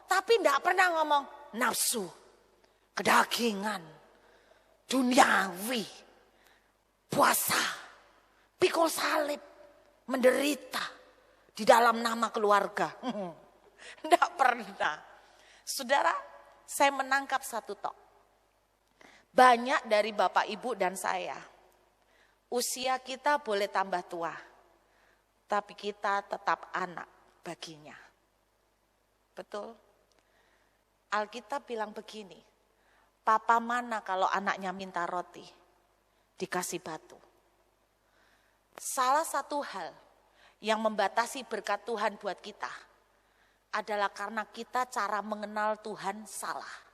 tapi enggak pernah ngomong nafsu, kedagingan, duniawi, puasa, pikul salib, menderita di dalam nama keluarga, enggak pernah. Saudara, saya menangkap satu tok, banyak dari bapak ibu dan saya. Usia kita boleh tambah tua, tapi kita tetap anak baginya. Betul? Alkitab bilang begini, papa mana kalau anaknya minta roti, dikasih batu. Salah satu hal yang membatasi berkat Tuhan buat kita adalah karena kita cara mengenal Tuhan salah.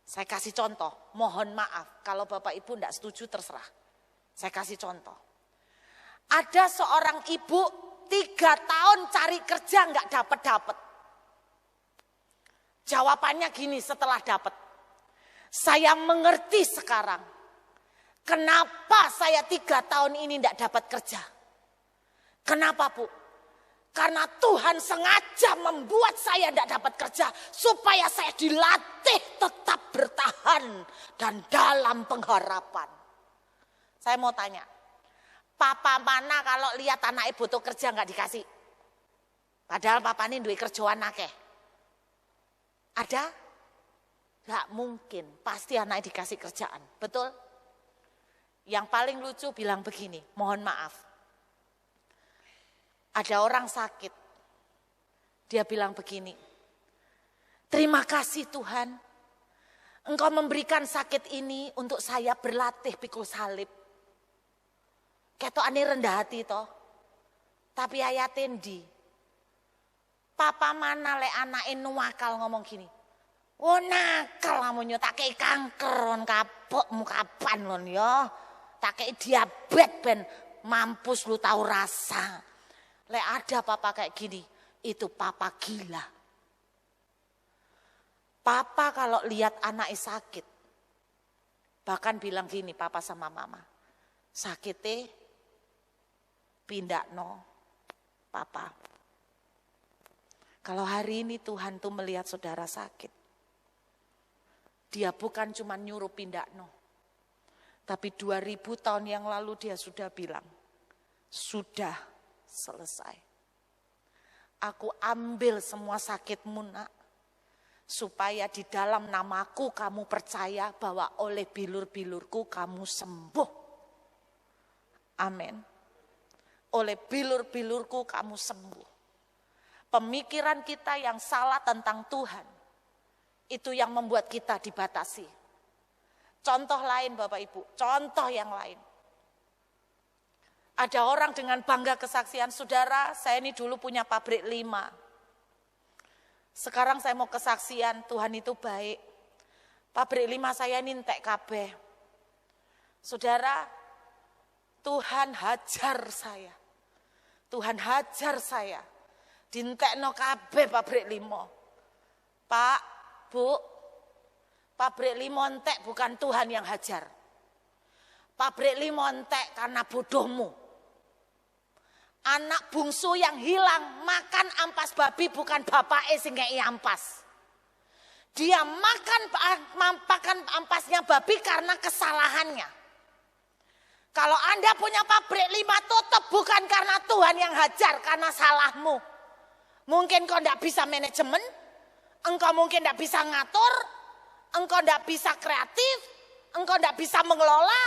Saya kasih contoh, mohon maaf kalau bapak ibu tidak setuju terserah. Saya kasih contoh. Ada seorang ibu 3 tahun cari kerja nggak dapet. Jawabannya gini setelah dapat. Saya mengerti sekarang. Kenapa saya 3 tahun ini nggak dapat kerja? Kenapa Bu? Karena Tuhan sengaja membuat saya tidak dapat kerja. Supaya saya dilatih tetap bertahan dan dalam pengharapan. Saya mau tanya, Papa mana kalau lihat anaknya butuh kerja nggak dikasih? Padahal papa ini duwe kerjaan akeh. Ada? Nggak mungkin, pasti anaknya dikasih kerjaan, betul? Yang paling lucu bilang begini, mohon maaf. Ada orang sakit, dia bilang begini, terima kasih Tuhan, Engkau memberikan sakit ini untuk saya berlatih pikul salib. Ketokane rendah hati toh. Tapi ayatin di. Papa mana le anake nuwakal ngomong gini. Oh nakal kamu nyotake kanker kapokmu kapan lon ya. Take diabetes ben mampus lu tahu rasa. Le ada papa kayak gini, itu papa gila. Papa kalau lihat anaknya sakit, bahkan bilang gini papa sama mama, sakitnya pindah no papa. Kalau hari ini Tuhan tuh melihat saudara sakit, dia bukan cuma nyuruh pindah no, tapi 2000 tahun yang lalu dia sudah bilang, sudah selesai. Aku ambil semua sakitmu nak, supaya di dalam namaku kamu percaya bahwa oleh bilur-bilurku kamu sembuh. Amin. Oleh bilur-bilurku kamu sembuh. Pemikiran kita yang salah tentang Tuhan, itu yang membuat kita dibatasi. Contoh lain Bapak Ibu, contoh yang lain. Ada orang dengan bangga kesaksian, saudara saya ini dulu punya pabrik 5. Sekarang saya mau kesaksian, Tuhan itu baik. Pabrik 5 saya ini entek kabeh. Saudara, Tuhan hajar saya. Tuhan hajar saya. Dintekno kabeh pabrik 5. Pak, Bu, pabrik 5 entek bukan Tuhan yang hajar. Pabrik 5 entek karena bodohmu. Anak bungsu yang hilang makan ampas babi bukan bapaknya sing ngei ampas. Dia makan ampasnya babi karena kesalahannya. Kalau Anda punya pabrik 5 tutup bukan karena Tuhan yang hajar, karena salahmu. Mungkin kau tidak bisa manajemen, engkau mungkin tidak bisa ngatur, engkau tidak bisa kreatif, engkau tidak bisa mengelola,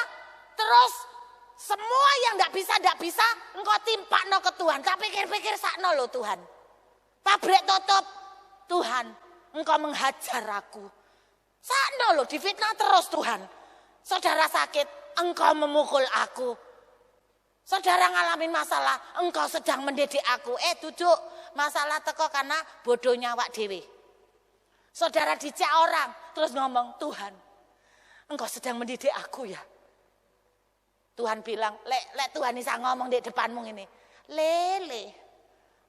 terus semua yang tidak bisa, engkau timpakno ke Tuhan. Tak pikir-pikir sakno lo Tuhan. Pabrik tutup, Tuhan, engkau menghajar aku. Sakno lo, difitnah terus Tuhan. Saudara sakit, engkau memukul aku. Saudara ngalamin masalah, engkau sedang mendidik aku. Duduk, masalah teko karena bodohnya awak dewe. Saudara dicek orang, terus ngomong, Tuhan, engkau sedang mendidik aku ya. Tuhan bilang, lek Tuhan bisa ngomong di depanmu ini. Lele,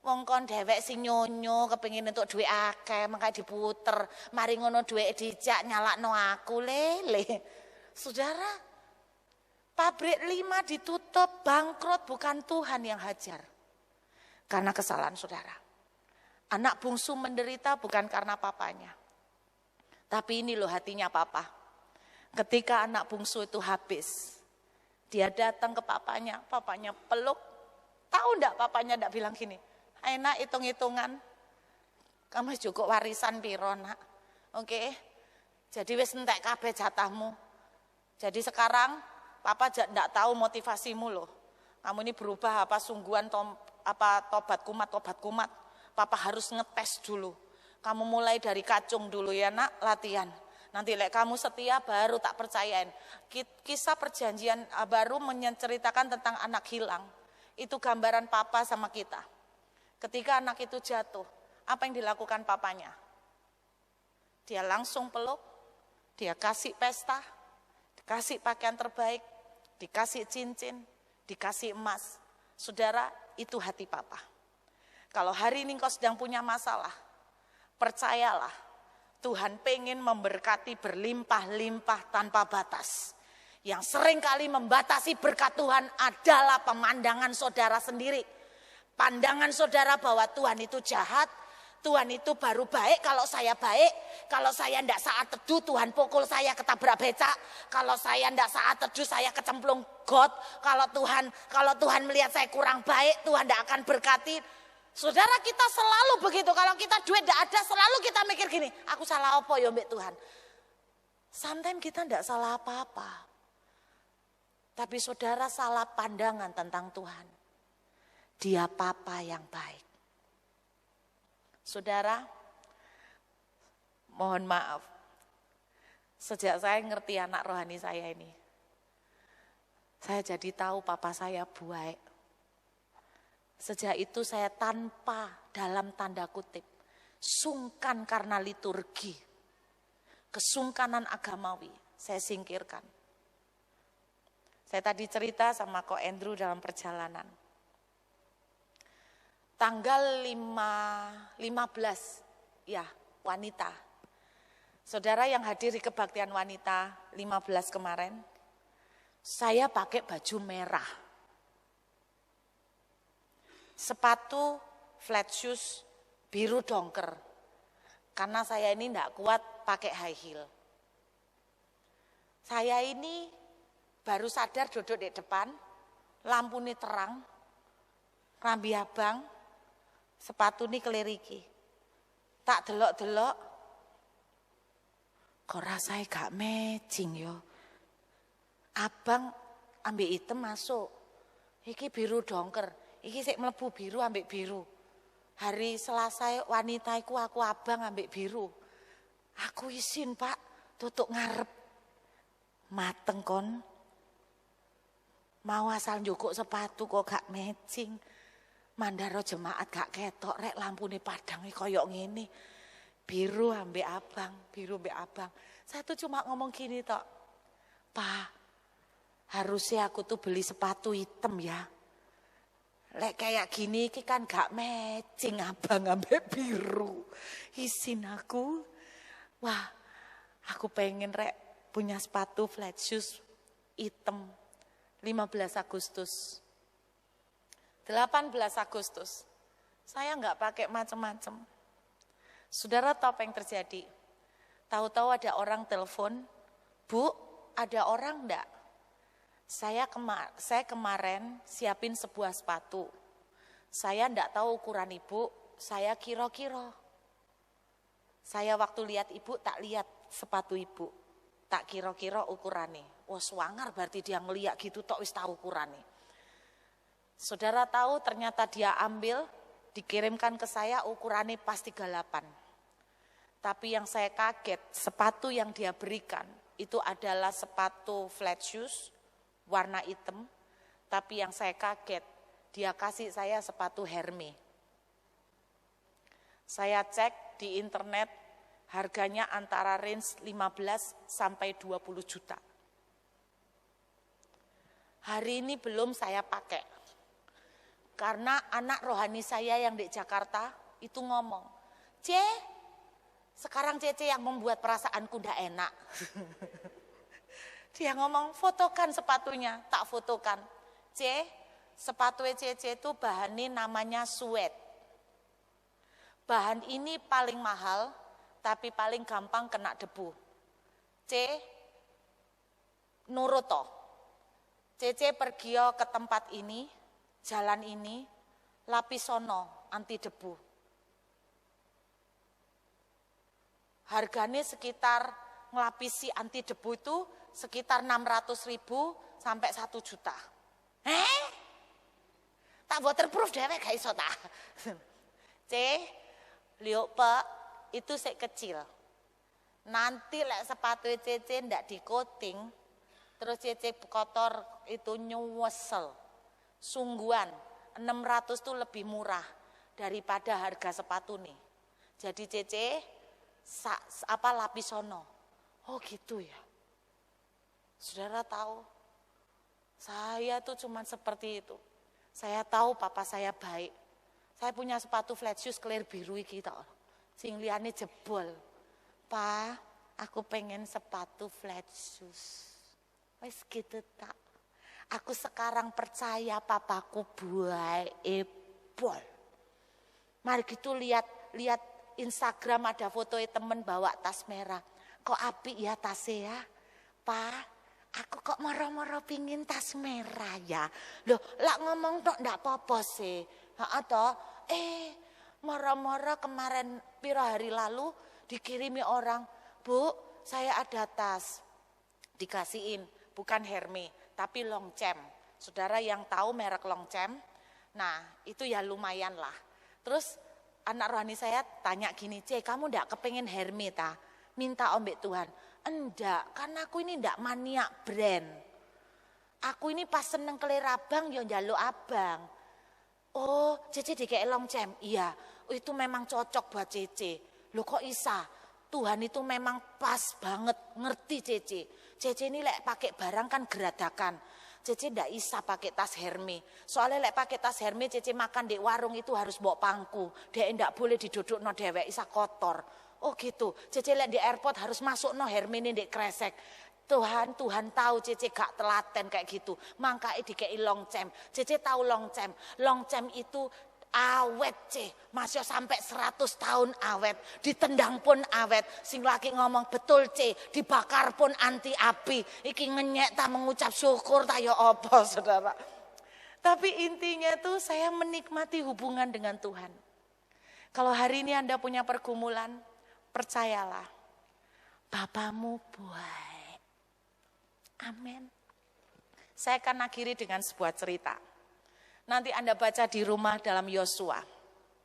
wong kon dewek si nyonyo kepengin untuk duit akeh, makanya diputer. Mari ngono duit dijak nyalakno aku, lele. Saudara, pabrik 5 ditutup, bangkrut bukan Tuhan yang hajar. Karena kesalahan saudara. Anak bungsu menderita bukan karena papanya. Tapi ini loh hatinya papa. Ketika anak bungsu itu habis, dia datang ke papanya peluk. Tahu enggak papanya enggak bilang gini, enak hitung-hitungan, kamu cukup warisan piro nak, oke? Jadi wis entek kabeh jatahmu. Jadi sekarang papa enggak tahu motivasimu loh. Kamu ini berubah apa sungguhan tobat kumat. Papa harus ngetes dulu. Kamu mulai dari kacung dulu ya nak, latihan. Nanti lek kamu setia baru tak percayain. Kisah perjanjian baru menceritakan tentang anak hilang. Itu gambaran papa sama kita. Ketika anak itu jatuh, apa yang dilakukan papanya? Dia langsung peluk, dia kasih pesta, dikasih pakaian terbaik, dikasih cincin, dikasih emas. Saudara, itu hati papa. Kalau hari ini kau sedang punya masalah, percayalah, Tuhan pengen memberkati berlimpah-limpah tanpa batas. Yang seringkali membatasi berkat Tuhan adalah pemandangan saudara sendiri. Pandangan saudara bahwa Tuhan itu jahat, Tuhan itu baru baik kalau saya baik. Kalau saya tidak saat teduh, Tuhan pukul saya ketabrak becak. Kalau saya tidak saat teduh, saya kecemplung got. Kalau Tuhan melihat saya kurang baik, Tuhan tidak akan berkati. Saudara, kita selalu begitu. Kalau kita duit tidak ada, selalu kita mikir gini, aku salah apa ya mbak Tuhan. Sometimes kita tidak salah apa-apa. Tapi saudara salah pandangan tentang Tuhan. Dia Papa yang baik. Saudara, mohon maaf. Sejak saya ngerti anak rohani saya ini, saya jadi tahu Papa saya baik. Sejak itu saya tanpa dalam tanda kutip sungkan karena liturgi. Kesungkanan agamawi saya singkirkan. Saya tadi cerita sama Ko Andrew dalam perjalanan. Tanggal 15 ya wanita. Saudara yang hadir di kebaktian wanita 15 kemarin, saya pakai baju merah. Sepatu flat shoes biru dongker. Karena saya ini tidak kuat pakai high heel. Saya ini baru sadar duduk di depan, lampu ini terang, rambi abang, sepatu ini keliriki. Tak delok-delok, kok rasanya gak matching yo. Abang ambil hitam masuk, iki biru dongker, iki sik mlebu biru ambek biru. Hari Selasa wanita iku aku abang ambek biru. Aku izin Pak, tutuk ngarep. Mateng kon. Mau asal njukuk sepatu kok gak matching. Mandaro jemaat gak ketok rek lampune padang koyok ngene. Biru ambek abang, biru ambek abang. Saya tuh cuma ngomong gini tok. Pak, harusnya aku tuh beli sepatu hitam ya. Lek kayak gini iki kan gak matching abang ambek biru. Izin aku. Wah, aku pengen rek punya sepatu flat shoes hitam. 15 Agustus. 18 Agustus. Saya enggak pakai macam-macam. Saudara tahu apa yang terjadi? Tahu-tahu ada orang telepon, "Bu, ada orang enggak?" Saya kemarin siapin sebuah sepatu. Saya enggak tahu ukuran ibu, saya kira-kira. Saya waktu lihat ibu tak lihat sepatu ibu. Tak kira-kira ukurannya. Wah, swanger berarti dia ngeliat gitu tok wis tahu ukurannya. Saudara tahu ternyata dia ambil, dikirimkan ke saya ukurannya pas 38. Tapi yang saya kaget, sepatu yang dia berikan itu adalah sepatu flat shoes warna hitam, tapi yang saya kaget, dia kasih saya sepatu Hermes. Saya cek di internet, harganya antara range 15 sampai 20 juta. Hari ini belum saya pakai. Karena anak rohani saya yang di Jakarta itu ngomong, sekarang Cece yang membuat perasaanku ndak enak. Dia ngomong, fotokan sepatunya, tak fotokan. Sepatu Cece itu bahannya namanya suede. Bahan ini paling mahal, tapi paling gampang kena debu. Nuruto. Cece pergi ke tempat ini, jalan ini, lapisono anti debu. Harganya sekitar ngelapisi anti debu itu sekitar 600.000 sampai 1 juta. Tak waterproof deh gak iso ta. Liuk Pak, itu sik kecil. Nanti lek sepatu Cece ndak di coating, terus Cece kotor itu nyuwesel. Sungguhan 600 tuh lebih murah daripada harga sepatu nih. Jadi Cece lapisono. Oh gitu ya. Saudara tahu, saya tuh cuman seperti itu. Saya tahu papa saya baik. Saya punya sepatu flat shoes clear biru iki tok. Sing liyane jebol. Pa, aku pengen sepatu flat shoes. Wes gitu tak. Aku sekarang percaya papaku baik bol. Mari gitu lihat Instagram ada fotonya temen bawa tas merah. Kok apik ya tasnya ya? Pak, aku kok moro-moro pingin tas merah ya. Loh, lak ngomong tok ndak apa-apa sih. Toh, moro-moro kemarin piro hari lalu dikirimi orang, Bu, saya ada tas. Dikasihin, bukan Hermes, tapi Longchamp. Saudara yang tahu merek Longchamp, nah itu ya lumayan lah. Terus anak rohani saya tanya gini, C, kamu ndak kepengen Hermes ta? Minta ombek Tuhan. Enggak, karena aku ini enggak maniak brand. Aku ini pas seneng kelir abang, ya njaluk abang. Oh, Cece dikei Longchamp. Iya, itu memang cocok buat Cece. Loh kok isa? Tuhan itu memang pas banget, ngerti Cece. Cece ini lek pakai barang kan geradakan. Cece ndak isa pakai tas Hermes. Soalnya lek pakai tas Hermes Cece makan di warung itu harus bawa pangku. Dia ndak boleh didudukno dewek isa kotor. Oh gitu. Cece lek di airport harus masuk no Hermes ini di kresek. Tuhan tahu Cece gak telaten kayak gitu. Mangkai dikei Longchamp. Cece tahu Longchamp. Longchamp itu awet masih sampai 100 tahun awet. Ditendang pun awet. Sing laki ngomong betul dibakar pun anti api. Iki ngenyek tak mengucap syukur tak ya apa saudara. Tapi intinya tuh saya menikmati hubungan dengan Tuhan. Kalau hari ini Anda punya pergumulan, percayalah Bapamu baik. Amin. Saya akan akhiri dengan sebuah cerita. Nanti Anda baca di rumah dalam Yosua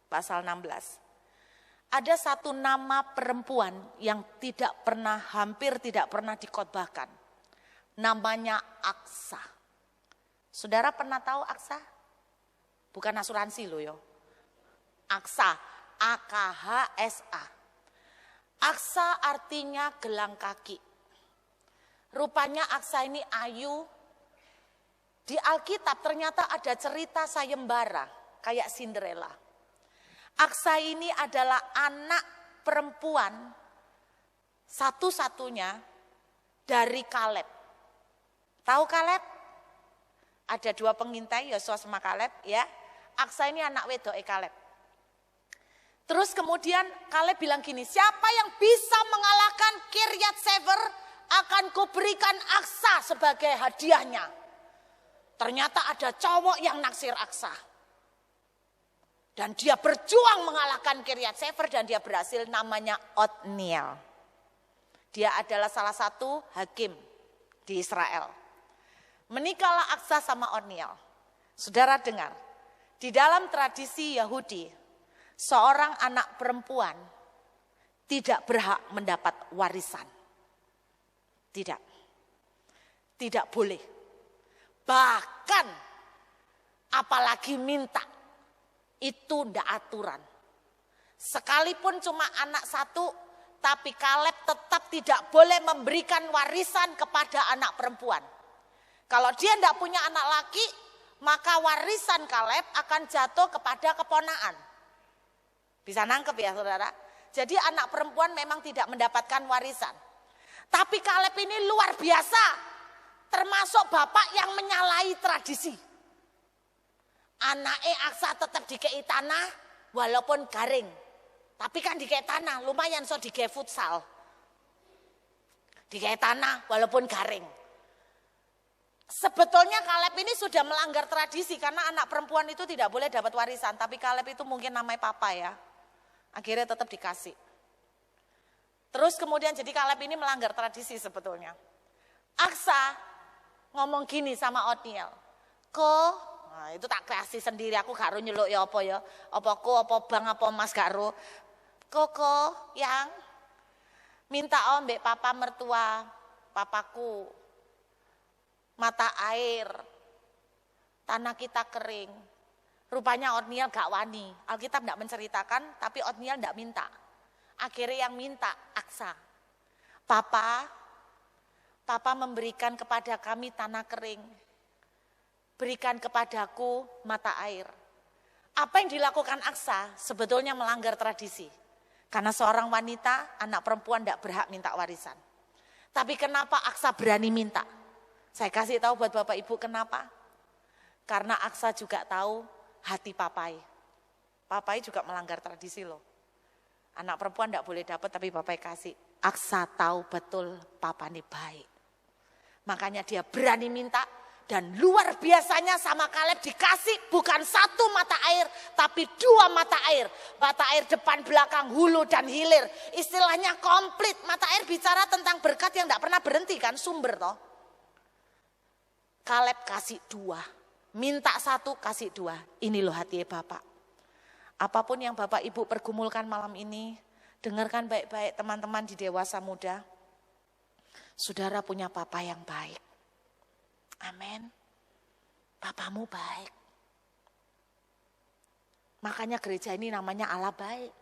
pasal 16. Ada satu nama perempuan yang hampir tidak pernah dikhotbahkan. Namanya Aksa. Saudara pernah tahu Aksa? Bukan asuransi loh yo. Aksa, AKHSA. Aksa artinya gelang kaki. Rupanya Aksa ini ayu. Di Alkitab ternyata ada cerita sayembara kayak Cinderella. Aksa ini adalah anak perempuan satu-satunya dari Kaleb. Tahu Kaleb? Ada 2 pengintai Yosua sama Kaleb ya. Aksa ini anak wedoke Kaleb. Terus kemudian Kaleb bilang gini, siapa yang bisa mengalahkan Kiryat Sefer akan kuberikan Aksa sebagai hadiahnya. Ternyata ada cowok yang naksir Aksa. Dan dia berjuang mengalahkan Kiryat Sefer dan dia berhasil, namanya Otniel. Dia adalah salah satu hakim di Israel. Menikahlah Aksa sama Otniel. Saudara dengar, di dalam tradisi Yahudi, seorang anak perempuan tidak berhak mendapat warisan. Tidak boleh. Bahkan apalagi minta, itu ndak aturan. Sekalipun cuma anak satu, tapi Kaleb tetap tidak boleh memberikan warisan kepada anak perempuan. Kalau dia ndak punya anak laki, maka warisan Kaleb akan jatuh kepada keponakan. Bisa nangkep ya saudara? Jadi anak perempuan memang tidak mendapatkan warisan. Tapi Kaleb ini luar biasa, termasuk bapak yang menyalahi tradisi. Anaknya Aksa tetap dikei tanah walaupun garing. Tapi kan dikei tanah, lumayan so dikei futsal. Dikei tanah walaupun garing. Sebetulnya Kaleb ini sudah melanggar tradisi karena anak perempuan itu tidak boleh dapat warisan. Tapi Kaleb itu mungkin namanya papa ya. Akhirnya tetap dikasih. Terus kemudian jadi Kaleb ini melanggar tradisi sebetulnya. Aksa ngomong gini sama Otniel. Nah itu tak kasih sendiri, aku gak ro nyeluk ya apa ya. Apa bang, apa mas gak ro. Koko yang minta mbek papa mertua, papaku. Mata air, tanah kita kering. Rupanya Otniel gak wani. Alkitab gak menceritakan, tapi Otniel gak minta. Akhirnya yang minta Aksa. Papa memberikan kepada kami tanah kering. Berikan kepadaku mata air. Apa yang dilakukan Aksa sebetulnya melanggar tradisi. Karena seorang wanita, anak perempuan tidak berhak minta warisan. Tapi kenapa Aksa berani minta? Saya kasih tahu buat Bapak Ibu kenapa. Karena Aksa juga tahu hati papai. Papai juga melanggar tradisi loh. Anak perempuan enggak boleh dapat tapi bapak kasih. Aksa tahu betul papa ini baik. Makanya dia berani minta. Dan luar biasanya sama Kaleb dikasih bukan 1 mata air, tapi 2 mata air. Mata air depan, belakang, hulu dan hilir. Istilahnya komplit. Mata air bicara tentang berkat yang tidak pernah berhenti kan, sumber toh. Kaleb kasih 2, minta 1 kasih 2. Ini loh hati Bapak. Apapun yang Bapak Ibu pergumulkan malam ini, dengarkan baik-baik teman-teman di dewasa muda. Saudara punya papa yang baik. Amin. Papamu baik. Makanya gereja ini namanya Allah baik.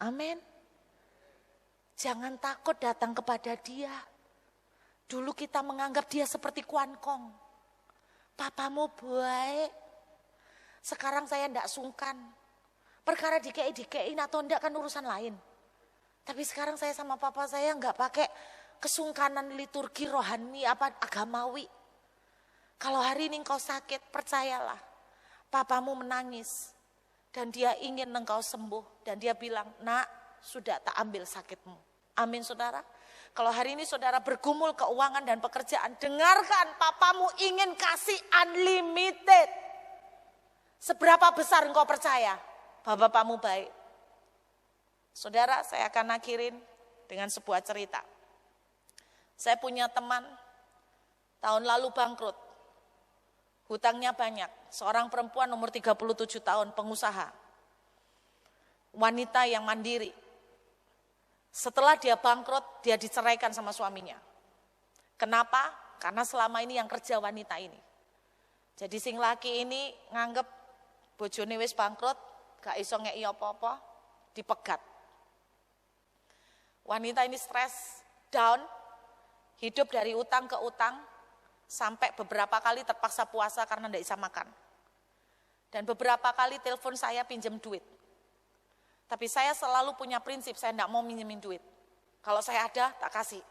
Amin. Jangan takut datang kepada dia. Dulu kita menganggap dia seperti kuankong. Papamu baik. Sekarang saya tidak sungkan. Perkara dikei atau enggak kan urusan lain. Tapi sekarang saya sama papa saya enggak pakai kesungkanan liturgi rohani apa agamawi. Kalau hari ini engkau sakit, percayalah. Papamu menangis. Dan dia ingin engkau sembuh. Dan dia bilang, nak sudah tak ambil sakitmu. Amin saudara. Kalau hari ini saudara bergumul keuangan dan pekerjaan. Dengarkan, papamu ingin kasih unlimited. Seberapa besar engkau percaya? Bapakmu baik. Saudara, saya akan akhirin dengan sebuah cerita. Saya punya teman, tahun lalu bangkrut. Hutangnya banyak. Seorang perempuan umur 37 tahun, pengusaha. Wanita yang mandiri. Setelah dia bangkrut, dia diceraikan sama suaminya. Kenapa? Karena selama ini yang kerja wanita ini. Jadi sing laki ini nganggep bojone wis bangkrut, gak iso ngeki apa-apa, dipegat. Wanita ini stres, down, hidup dari utang ke utang, sampai beberapa kali terpaksa puasa karena tidak bisa makan. Dan beberapa kali telepon saya pinjam duit. Tapi saya selalu punya prinsip, saya tidak mau minjemin duit. Kalau saya ada, tak kasih.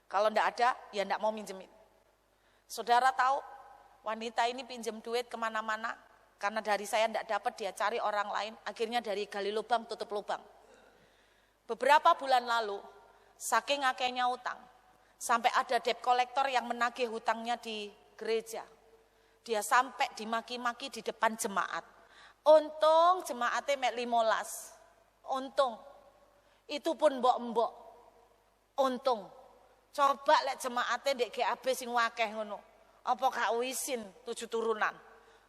Kalau tidak ada, ya tidak mau minjemin. Saudara tahu, wanita ini pinjam duit kemana-mana, karena dari saya tidak dapat, dia cari orang lain, akhirnya dari gali lubang, tutup lubang. Beberapa bulan lalu, saking akehnya utang, sampai ada debt collector yang menagih hutangnya di gereja. Dia sampai dimaki-maki di depan jemaat. Untung jemaatnya mek 15. Untung. Itu pun mbok-mbok. Untung. Coba lek jemaatnya ndek GAB sing wakeh ngono. Apa gak wisin 7 turunan.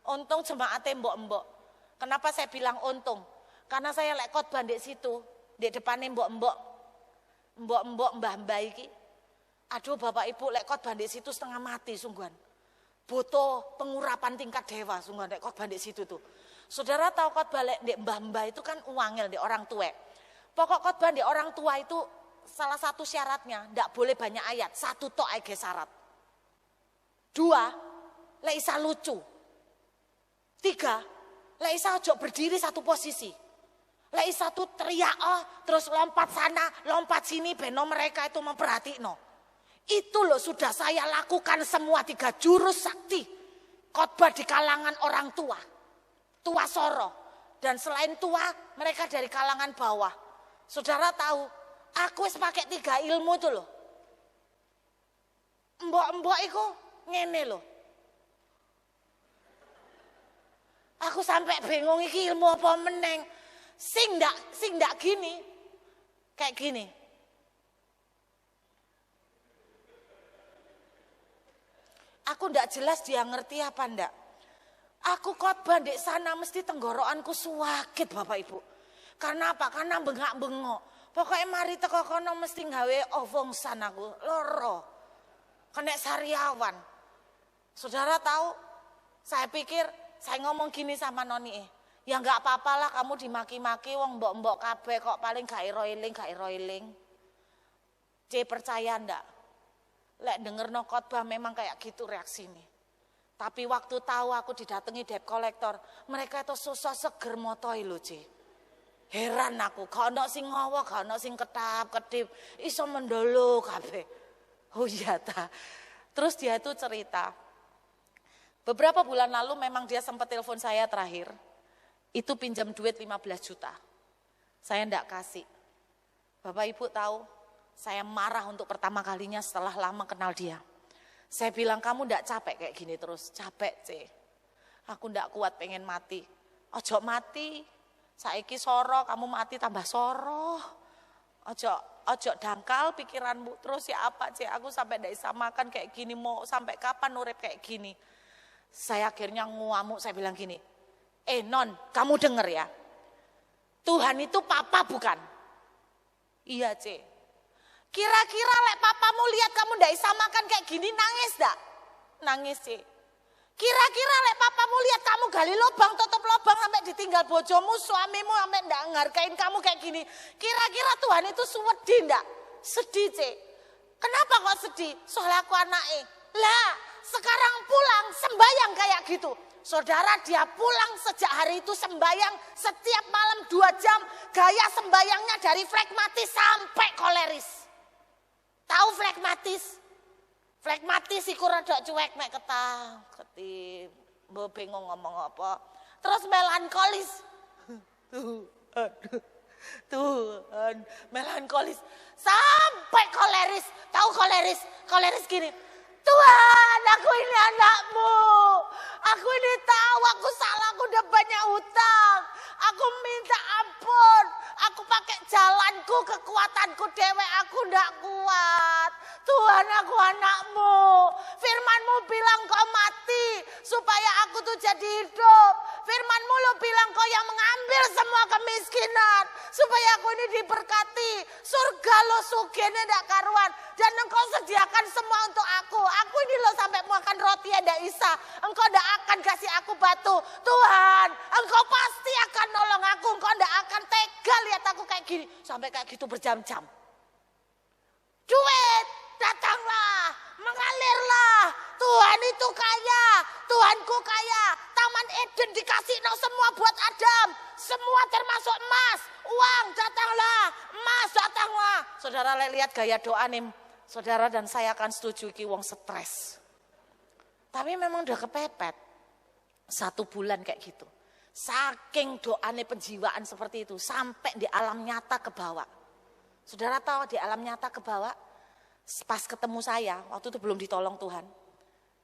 Untung jemaatnya mbok-mbok. Kenapa saya bilang untung? Karena saya lek khotbah ndek situ, ndek depane mbok-mbok. Mbok-mbok mbah-mbah iki. Aduh Bapak Ibu lek khotbah ndek situ setengah mati sungguhan. Butuh pengurapan tingkat dewa sungguhan lek khotbah ndek situ tuh. Saudara tahu khotbah ndek mbah-mbah itu kan uangel ndek orang tua. Pokok khotbah ndek orang tua itu salah satu syaratnya ndak boleh banyak ayat, 1 tok aja syarat. 2, lek isa lucu. 3, lek isa ojo berdiri satu posisi. Lek isa tuh teriak terus lompat sana, lompat sini beno mereka itu memperhatikno. Itu loh sudah saya lakukan semua 3 jurus sakti. Khotbah di kalangan orang tua. Tua soro. Dan selain tua, mereka dari kalangan bawah. Saudara tahu, aku wis pakai 3 ilmu itu loh. Mbok-mbok itu ngene loh. Aku sampai bingung iki ilmu apa meneng. Sing ndak gini. Kayak gini. Aku ndak jelas dia ngerti apa ndak. Aku khotbah di sana mesti tenggorokanku suwakit Bapak Ibu. Karena apa? Karena bengak-bengok. Pokoknya mari teko kono mesti gawe ovongsan aku, loro. Kena sariawan. Saudara tahu, saya pikir saya ngomong gini sama Noni. Ya enggak apa-apa lah kamu dimaki-maki wong mbok-mbok kabeh kok paling gak iroiling. C percaya ndak? Lek dengerno khotbah memang kayak gitu reaksine. Tapi waktu tahu aku didatangi debt collector, mereka itu susah seger motoi lho, C. Heran aku, gak ono sing ngowo, gak ono sing ketap-ketip, iso mendolo kabeh. Oh iya ta. Terus dia itu cerita. Beberapa bulan lalu memang dia sempat telepon saya terakhir. Itu pinjam duit 15 juta. Saya enggak kasih. Bapak Ibu tahu, saya marah untuk pertama kalinya setelah lama kenal dia. Saya bilang, kamu enggak capek kayak gini terus? Capek, C. Aku enggak kuat, pengen mati. Ojo mati, saiki soro, kamu mati tambah soro. Ojo dangkal pikiranmu terus ya apa, C. Aku sampai enggak bisa makan kayak gini, mau sampai kapan urip kayak gini. Saya akhirnya ngamuk, saya bilang gini, non, kamu denger ya. Tuhan itu papa bukan? Iya, C. Kira-kira lek papamu lihat kamu ndak bisa makan kayak gini, nangis ndak? Nangis, C. Kira-kira lek papamu lihat kamu gali lubang, tutup lubang sampai ditinggal bojomu, suamimu sampai ndak ngargain kamu kayak gini. Kira-kira Tuhan itu sedih ndak? Sedih, C. Kenapa kok sedih? Soalnya aku anaknya. Lah, sekarang pulang sembayang kayak gitu. Saudara, dia pulang sejak hari itu sembayang setiap malam 2 jam. Gaya sembayangnya dari flegmatis sampai koleris. Tahu flegmatis? Flegmatis iku rada cuek mek ketip. Mbok bingung ngomong apa. Terus melankolis. Tuhan, melankolis sampai koleris. Tahu koleris? Koleris gini. Tuhan, aku ini anakmu. Aku ini tahu aku salah, aku udah banyak hutang. Aku minta ampun. Aku pakai jalanku, kekuatanku dewek, aku ndak kuat. Tuhan, aku anakmu. Firmanmu bilang kau mati supaya aku tuh jadi hidup. Firmanmu lo bilang kau yang mengambil semua kemiskinan supaya aku ini diberkati. Surga lo sugene ndak karuan dan engkau sediakan semua untuk aku. Aku ini lo sampai makan roti ya ndak bisa. Engkau ndak akan kasih aku batu. Tuhan, engkau pasti akan nolong aku. Engkau ndak akan tega lihat aku kayak gini. Sampai kayak gitu berjam-jam. Duit datanglah, mengalirlah. Tuhan itu kaya, Tuhanku kaya. Taman Eden dikasih semua buat Adam. Semua termasuk emas, uang datanglah, emas datanglah. Saudara lihat gaya doa nih, saudara dan saya akan setuju ki wong stres. Tapi memang udah kepepet. 1 bulan kayak gitu. Saking doane penjiwaan seperti itu, sampai di alam nyata kebawa. Saudara tahu di alam nyata kebawa, pas ketemu saya, waktu itu belum ditolong Tuhan.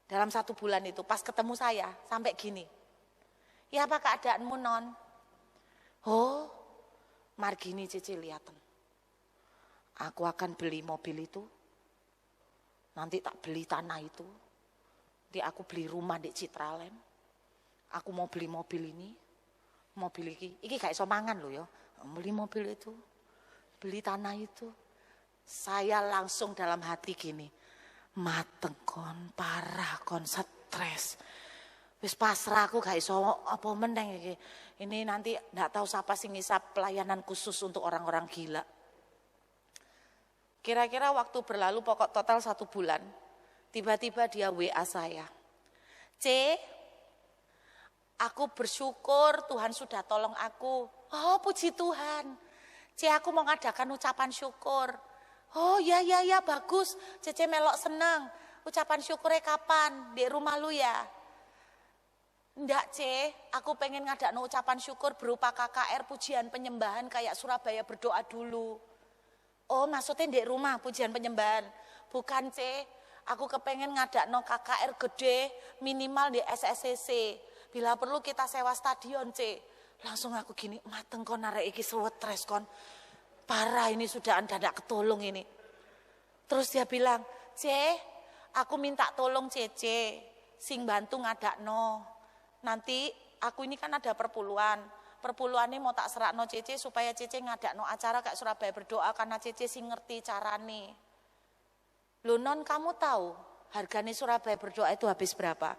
Dalam 1 bulan itu, pas ketemu saya, sampai gini. Ya apa keadaanmu non? Oh, margini Cici lihaten. Aku akan beli mobil itu. Nanti tak beli tanah itu. Nanti aku beli rumah di Citraland. Aku mau beli mobil ini. Mobil ini kayak somangan loh ya. Beli mobil itu. Beli tanah itu. Saya langsung dalam hati gini. Mateng kon, parah kon, stres. Wis pasrah aku gak iso apa meneng iki. Ini nanti ndak tahu siapa sing ngisap pelayanan khusus untuk orang-orang gila. Kira-kira waktu berlalu pokok total 1 bulan. Tiba-tiba dia WA saya. C, aku bersyukur Tuhan sudah tolong aku. Oh puji Tuhan. C, aku mau ngadakan ucapan syukur. Oh ya bagus. Cece melok seneng. Ucapan syukurnya kapan? Di rumah lu ya? Enggak C, aku pengen ngadakno ucapan syukur berupa KKR pujian penyembahan kayak Surabaya berdoa dulu. Oh maksudnya di rumah pujian penyembahan. Bukan C, aku kepengen ngadakno KKR gede minimal di SSCC. Bila perlu kita sewa stadion C. Langsung aku gini, mateng kon arek iki stres kon. Parah ini sudah anda tidak ketolong ini. Terus dia bilang, C, aku minta tolong Cece, sing bantu ngadakno. Nanti aku ini kan ada perpuluhan. Perpuluhan ini mau tak serakno Cece supaya Cece ngadakno acara kayak Surabaya berdoa karena Cece sing ngerti carane. Loh non, kamu tahu harganya Surabaya berdoa itu habis berapa?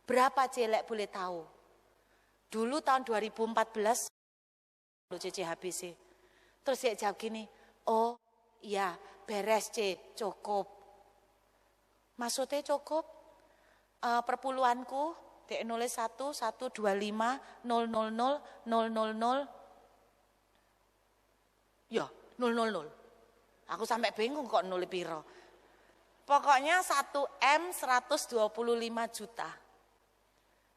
Berapa Celek boleh tahu? Dulu tahun 2014 lo Cece habis sih. Terus dia jawab gini, oh iya beres C, cukup. Maksudnya cukup? Perpuluhanku dia nulis 1125 000 000 ya 000. Aku sampai bingung kok nulis piro. Pokoknya 1M 125 juta.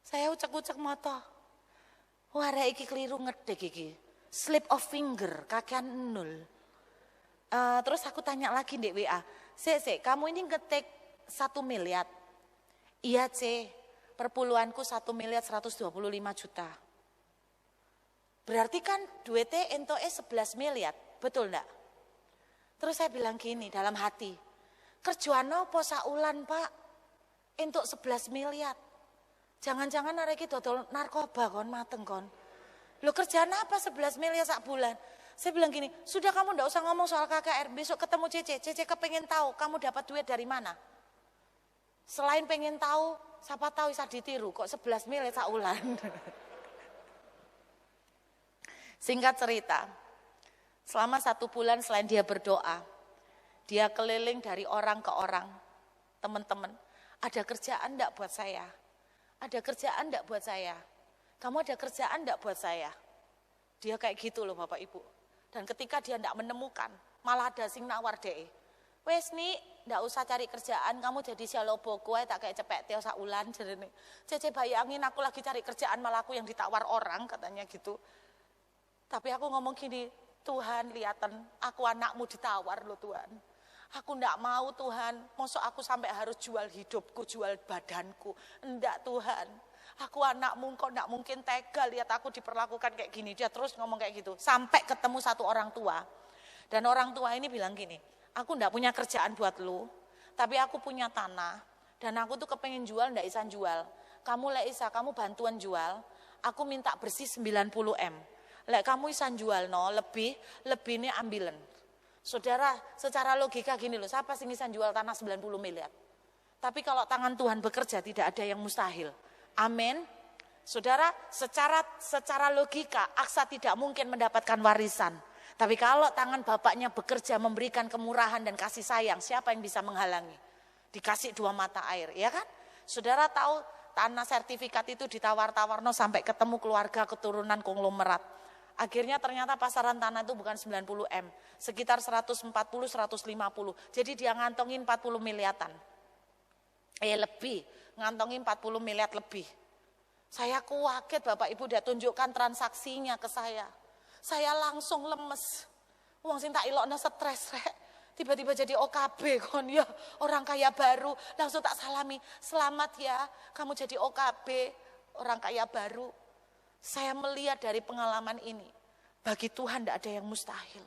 Saya ucek-ucek mata. Wah, iki keliru ngedek iki. Slip of finger, kakean 0. Terus aku tanya lagi di WA, Sek, kamu ini ngetik 1 miliar? Iya C, perpuluhanku 1 miliar 125 juta. Berarti kan duitnya entoke 11 miliar, betul enggak? Terus saya bilang gini dalam hati, kerjaan apa saulan Pak, entuk 11 miliar. Jangan-jangan arek iki dodol narkoba kon, mateng kon. Lo kerjaan apa 11 miliar sak bulan? Saya bilang gini, sudah kamu enggak usah ngomong soal KKR, besok ketemu Cece kepengen tahu kamu dapat duit dari mana. Selain pengen tahu, siapa tahu bisa ditiru kok 11 miliar sak bulan. Singkat cerita, selama 1 bulan selain dia berdoa, dia keliling dari orang ke orang. Teman-teman, ada kerjaan enggak buat saya? Ada kerjaan enggak buat saya? Kamu ada kerjaan enggak buat saya? Dia kayak gitu loh Bapak Ibu. Dan ketika dia enggak menemukan, malah ada sing nawar deh. Wes nih, enggak usah cari kerjaan, kamu jadi sialoboko tak kayak cepet teo saulan. Cece bayangin aku lagi cari kerjaan malah aku yang ditawar orang katanya gitu. Tapi aku ngomong gini, Tuhan lihatan aku anakmu ditawar loh Tuhan. Aku enggak mau Tuhan, masa aku sampai harus jual hidupku, jual badanku. Enggak Tuhan, aku anakmu kok enggak mungkin tega lihat aku diperlakukan kayak gini. Dia terus ngomong kayak gitu, sampai ketemu satu orang tua. Dan orang tua ini bilang gini, aku enggak punya kerjaan buat lu, tapi aku punya tanah. Dan aku tuh kepengen jual, enggak bisa jual. Kamu lek isa, kamu bantuan jual, aku minta bersih 90M. Lek kamu isan jual no, lebih ini ambilen. Saudara, secara logika gini loh, siapa sih isan jual tanah 90 miliar? Tapi kalau tangan Tuhan bekerja tidak ada yang mustahil. Amin. Saudara, secara logika Aksa tidak mungkin mendapatkan warisan. Tapi kalau tangan bapaknya bekerja memberikan kemurahan dan kasih sayang, siapa yang bisa menghalangi? Dikasih 2 mata air, ya kan? Saudara tahu tanah sertifikat itu ditawar-tawar no sampai ketemu keluarga keturunan konglomerat. Akhirnya ternyata pasaran tanah itu bukan 90M, sekitar 140-150. Jadi dia ngantongin 40 miliatan. Lebih, ngantongin 40 miliar lebih. Saya kaget Bapak Ibu, dia tunjukkan transaksinya ke saya. Saya langsung lemes. Wong sing tak ilokno stres rek. Tiba-tiba jadi OKB kon ya, orang kaya baru. Langsung tak salami, selamat ya, kamu jadi OKB, orang kaya baru. Saya melihat dari pengalaman ini, bagi Tuhan tidak ada yang mustahil.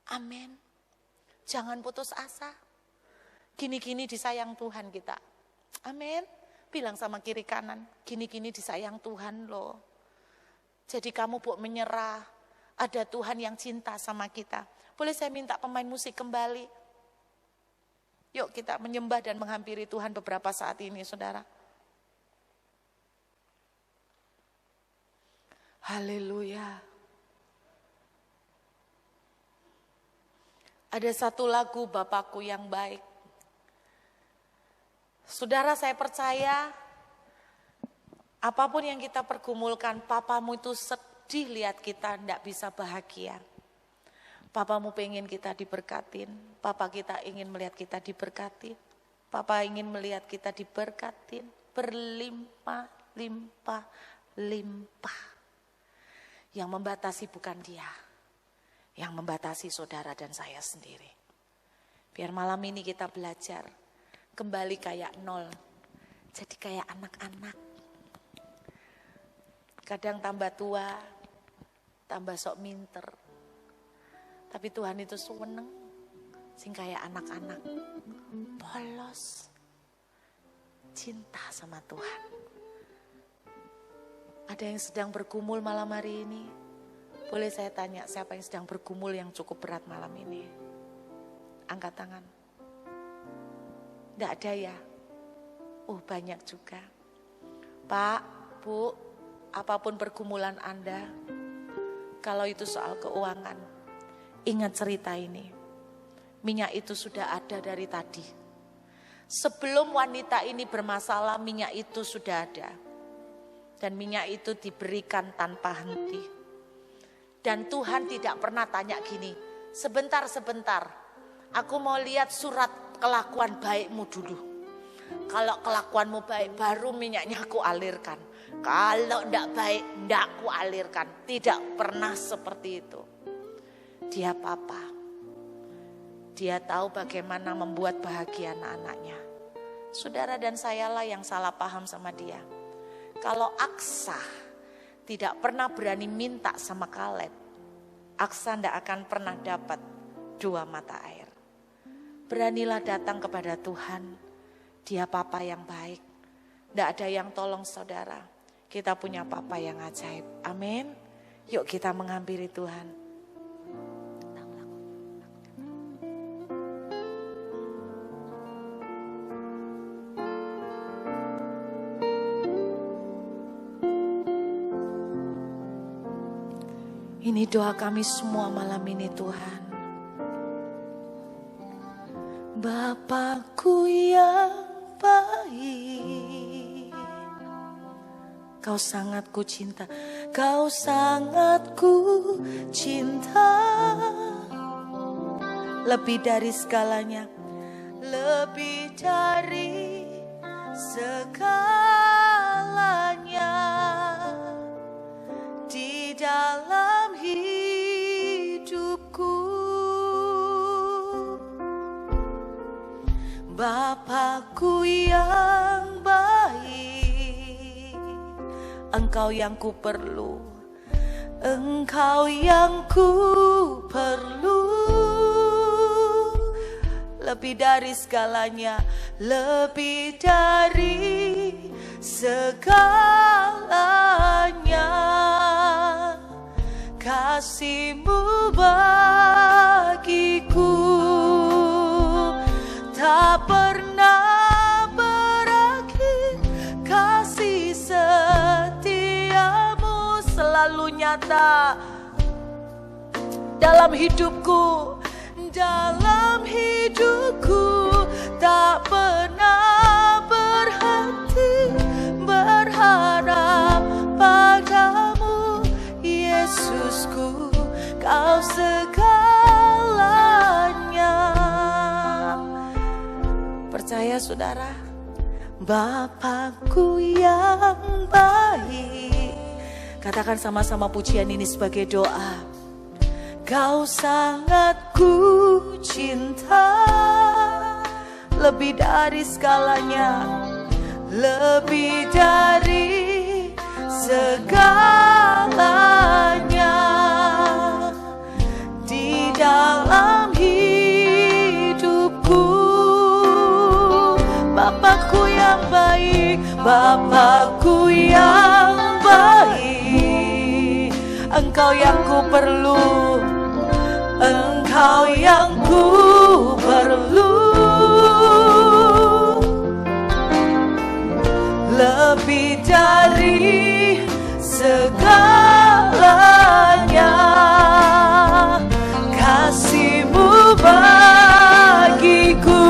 Amin. Jangan putus asa. Gini-gini disayang Tuhan kita. Amin. Bilang sama kiri kanan, gini-gini disayang Tuhan loh. Jadi kamu buat menyerah, ada Tuhan yang cinta sama kita. Boleh saya minta pemain musik kembali? Yuk kita menyembah dan menghampiri Tuhan beberapa saat ini saudara. Haleluya. Ada satu lagu Bapakku yang baik. Saudara, saya percaya apapun yang kita pergumulkan, papamu itu sedih lihat kita tidak bisa bahagia. Papamu pengen kita diberkatin, papa kita ingin melihat kita diberkatin. Papa ingin melihat kita diberkatin, berlimpah, limpah, limpah. Yang membatasi bukan dia, yang membatasi saudara dan saya sendiri. Biar malam ini kita belajar kembali kayak nol, jadi kayak anak-anak. Kadang tambah tua, tambah sok minter. Tapi Tuhan itu seneng, sing kayak anak-anak, polos, cinta sama Tuhan. Ada yang sedang bergumul malam hari ini? Boleh saya tanya siapa yang sedang bergumul yang cukup berat malam ini? Angkat tangan. Tidak ada ya? Oh banyak juga. Pak, Bu, apapun pergumulan Anda, kalau itu soal keuangan, ingat cerita ini. Minyak itu sudah ada dari tadi. Sebelum wanita ini bermasalah, minyak itu sudah ada. Dan minyak itu diberikan tanpa henti. Dan Tuhan tidak pernah tanya gini, sebentar, aku mau lihat surat kelakuan baikmu dulu. Kalau kelakuanmu baik, baru minyaknya aku alirkan. Kalau ndak baik, ndak kualirkan. Tidak pernah seperti itu. Dia papa. Dia tahu bagaimana membuat bahagia anak-anaknya. Saudara dan sayalah yang salah paham sama dia. Kalau Aksa tidak pernah berani minta sama Kaleb, Aksa ndak akan pernah dapat 2 mata air. Beranilah datang kepada Tuhan. Dia papa yang baik. Ndak ada yang tolong saudara. Kita punya papa yang ajaib. Amin. Yuk kita menghampiri Tuhan. Ini doa kami semua malam ini Tuhan. Bapakku yang baik, Kau sangat ku cinta, Kau sangat ku cinta. Lebih dari segalanya, lebih dari segalanya. Di dalam hidupku, Bapakku yang baik, Engkau yang ku perlu, Engkau yang ku perlu. Lebih dari segalanya, lebih dari segalanya. Kasih-Mu bagiku tak pernah berakhir. Kasih setia-Mu selalu nyata dalam hidupku. Dalam hidupku tak pernah berhenti berharap padamu, Yesusku, Kau segalanya. Percaya saudara, Bapakku yang baik. Katakan sama-sama pujian ini sebagai doa. Kau sangat ku cinta, lebih dari segalanya, lebih dari segalanya. Di dalam hidupku, Bapakku yang baik, Bapakku yang baik. Engkau yang ku perlu, Engkau yang ku perlu. Lebih dari segalanya. Kasih-Mu bagiku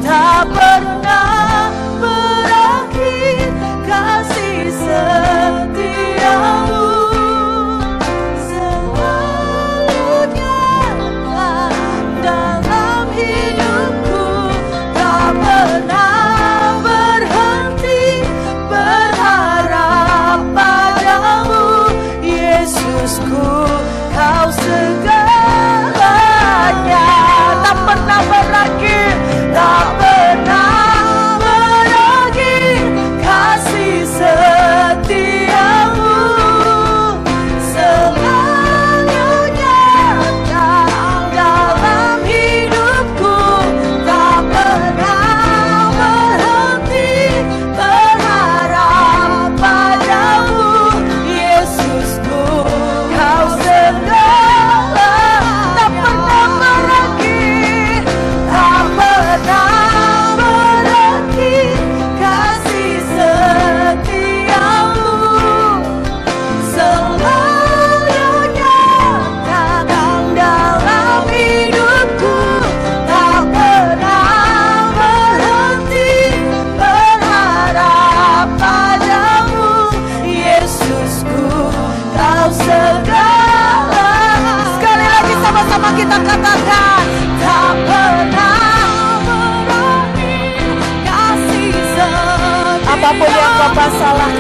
tak pernah berakhir. Kasih setia-Mu selalu nyata dalam hidupku. Tak pernah berhenti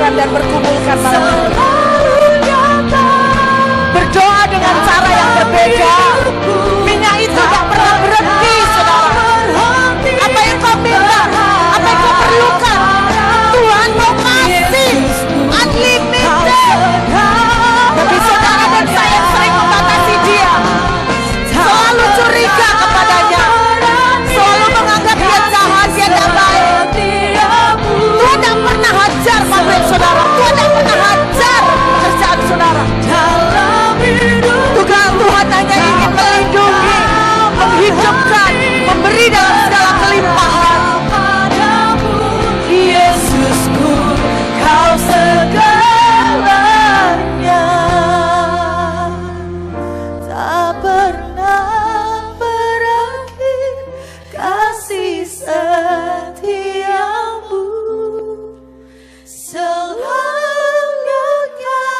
berpegang dan bergumulkan malam ini. Berdoa dengan cara yang berbeda. Minyak itu tak pernah berhenti, saudara. Apa yang kau minta, apa yang kau perlukan, Tuhan mau kasih unlimited. Tapi saudara dan saya sering membatasi dia, selalu curiga kepadanya, selalu menganggap dia jahat, dia tidak baik. Tuhan tidak pernah hajar pabrik saudara, Tuhan tidak pernah hajar pekerjaan saudara. Tuhan hanya ingin melindungi, menghidupkan, memberi dalam segala kelimpahan. Yesusku, kau segalanya, tak pernah berakhir kasih setiamu, selalu nyata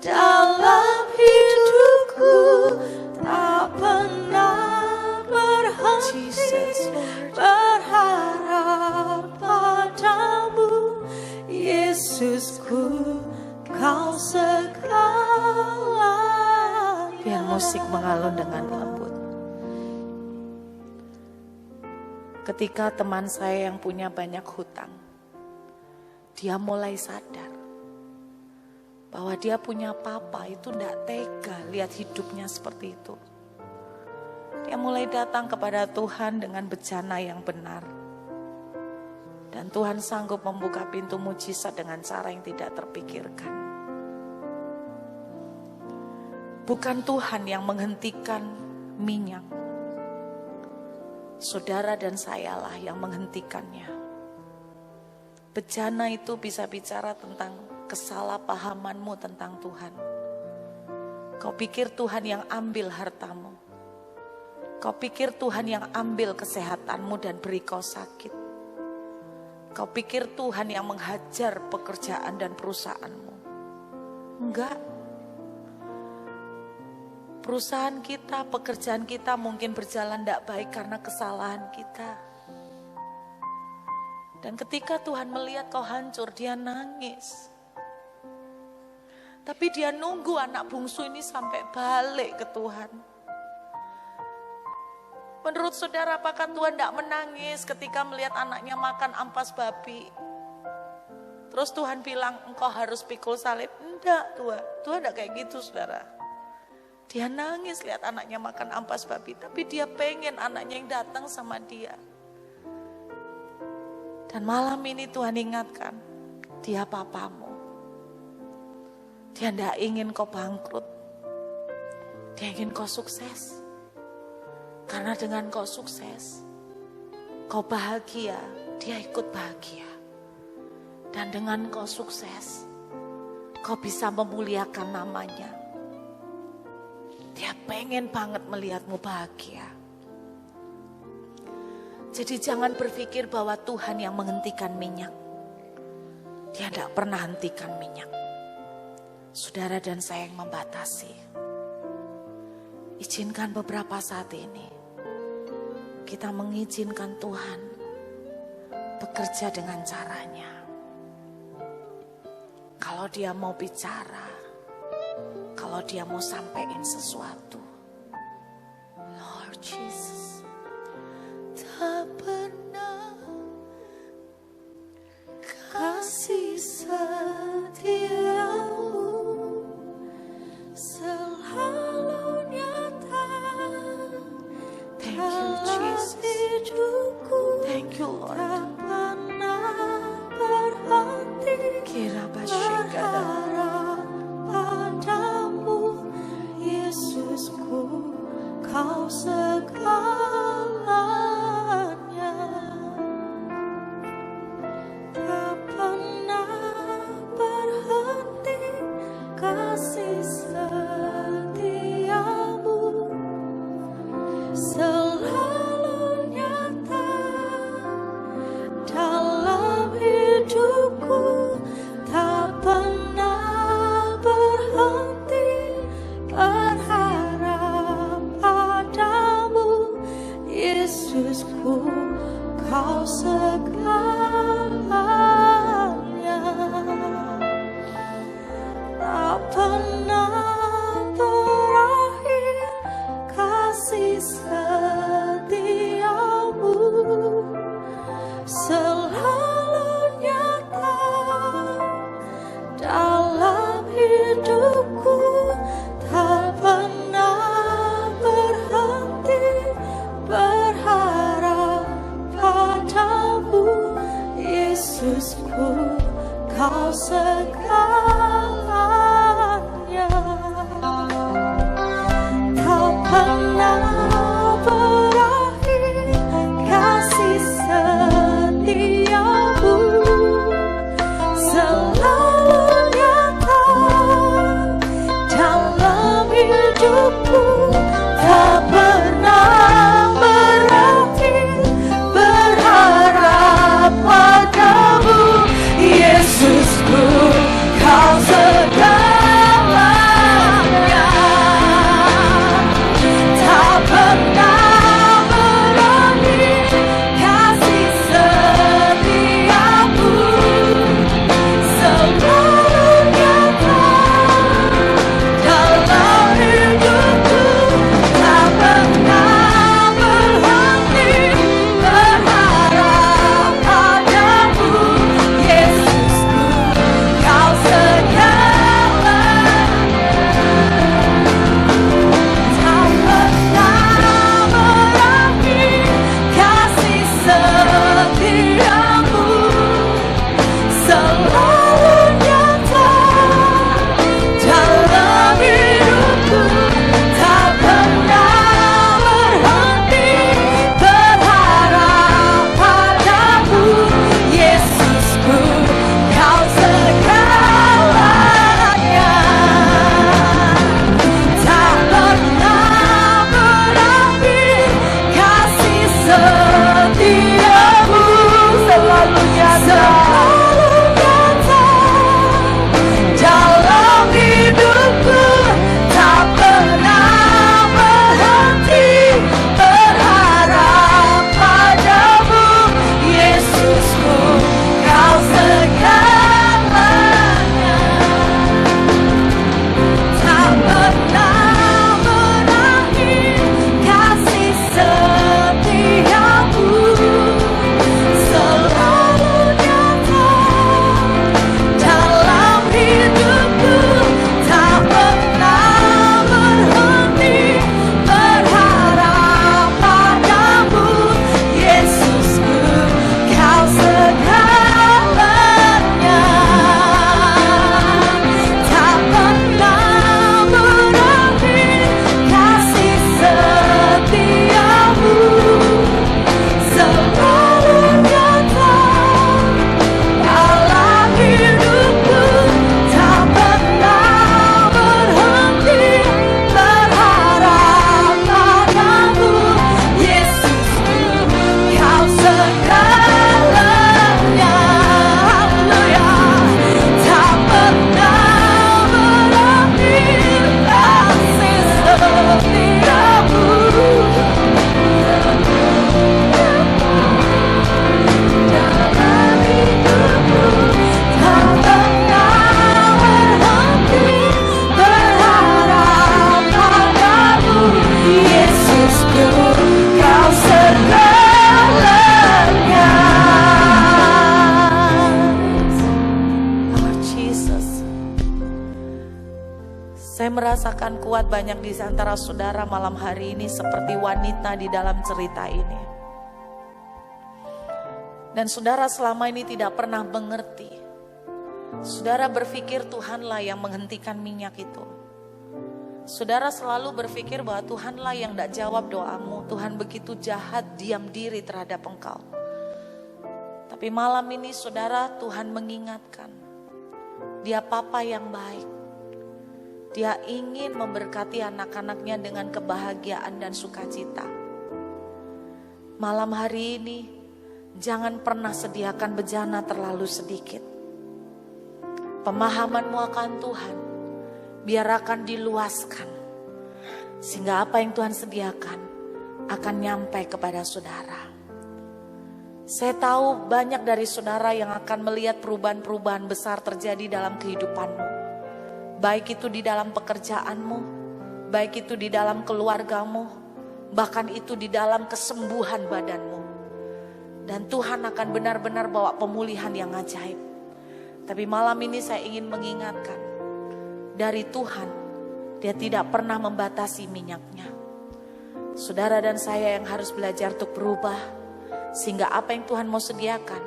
dalam hidupku, tak pernah berhenti berharap padamu. Yesusku, kau segalanya. Biar musik mengalun dengan lembut. Ketika teman saya yang punya banyak hutang, dia mulai sadar bahwa dia punya papa itu tidak tega lihat hidupnya seperti itu. Dia mulai datang kepada Tuhan dengan bejana yang benar. Dan Tuhan sanggup membuka pintu mujizat dengan cara yang tidak terpikirkan. Bukan Tuhan yang menghentikan minyak. Saudara dan sayalah yang menghentikannya. Bejana itu bisa bicara tentang kesalahpahamanmu tentang Tuhan. Kau pikir Tuhan yang ambil hartamu. Kau pikir Tuhan yang ambil kesehatanmu dan beri kau sakit. Kau pikir Tuhan yang menghajar pekerjaan dan perusahaanmu. Enggak. Perusahaan kita, pekerjaan kita mungkin berjalan tidak baik karena kesalahan kita. Dan ketika Tuhan melihat kau hancur, dia nangis. Tapi dia nunggu anak bungsu ini sampai balik ke Tuhan. Menurut saudara, apakah Tuhan tidak menangis ketika melihat anaknya makan ampas babi? Terus Tuhan bilang, engkau harus pikul salib. Enggak Tuhan, Tuhan tidak kayak gitu saudara. Dia nangis lihat anaknya makan ampas babi. Tapi dia pengen anaknya yang datang sama dia. Dan malam ini Tuhan ingatkan, dia papamu. Dia tidak ingin kau bangkrut. Dia ingin kau sukses. Karena dengan kau sukses, kau bahagia, dia ikut bahagia. Dan dengan kau sukses, kau bisa memuliakan namanya. Dia pengen banget melihatmu bahagia. Jadi jangan berpikir bahwa Tuhan yang menghentikan minyak. Dia tidak pernah hentikan minyak. Saudara dan saya yang membatasi. Izinkan beberapa saat ini kita mengizinkan Tuhan bekerja dengan caranya. Kalau dia mau bicara, kalau dia mau sampaikan sesuatu, Lord Jesus, tak pernah kasih setiamu selalu nyata. Thank you Jesus. Thank you Lord. Tak pernah berhenti berharap padamu. Yesusku, kau segalanya. Kau segalanya, tak pernah berakhir kasih setiamu, selalu nyata dalam hidupku, tak pernah berhenti berharap padamu. Yesusku, Kau segalanya, tak pernah berakhir kasih setiamu, selalu nyata dalam hidupku, tak pernah berhenti berharap padamu. Yesusku, Kau segalanya, tak pernah berakhir kasih setiamu, selalu nyata dalam hidupku, tak pernah berhenti berharap padamu. Yesusku, Kau segalanya, tak pernah berakhir kasih setiamu, selalu nyata dalam hidupku, tak pernah berhenti berharap padamu. Yesusku, Kau segalanya, tak pernah berakhir kasih setiamu, selalu nyata dalam hidupku, tak pernah berhenti berharap padamu. Yesusku, Kau segalanya, tak pernah berakhir kasih setiamu, selalu nyata dalam hidupku, tak pernah berhenti berharap padamu. Yesusku, Kau segalanya, haleluya, tak pernah berakhir kasih setiamu, dalam hidupku, tak pernah berhenti berharap padamu. Yesusku, Kau segalanya. Lord Jesus, saya merasakan kuat banyak di antara saudara malam hari ini seperti wanita di dalam cerita ini. Dan saudara selama ini tidak pernah mengerti. Saudara berpikir Tuhanlah yang menghentikan minyak itu. Saudara selalu berpikir bahwa Tuhanlah yang tidak jawab doamu. Tuhan begitu jahat, diam diri terhadap engkau. Tapi malam ini saudara, Tuhan mengingatkan, Dia Papa yang baik. Dia ingin memberkati anak-anaknya dengan kebahagiaan dan sukacita. Malam hari ini, jangan pernah sediakan bejana terlalu sedikit. Pemahamanmu akan Tuhan, biar akan diluaskan. Sehingga apa yang Tuhan sediakan akan nyampe kepada saudara. Saya tahu banyak dari saudara yang akan melihat perubahan-perubahan besar terjadi dalam kehidupanmu. Baik itu di dalam pekerjaanmu, baik itu di dalam keluargamu, bahkan itu di dalam kesembuhan badanmu. Dan Tuhan akan benar-benar bawa pemulihan yang ajaib. Tapi malam ini saya ingin mengingatkan, dari Tuhan, Dia tidak pernah membatasi minyaknya. Saudara dan saya yang harus belajar untuk berubah, sehingga apa yang Tuhan mau sediakan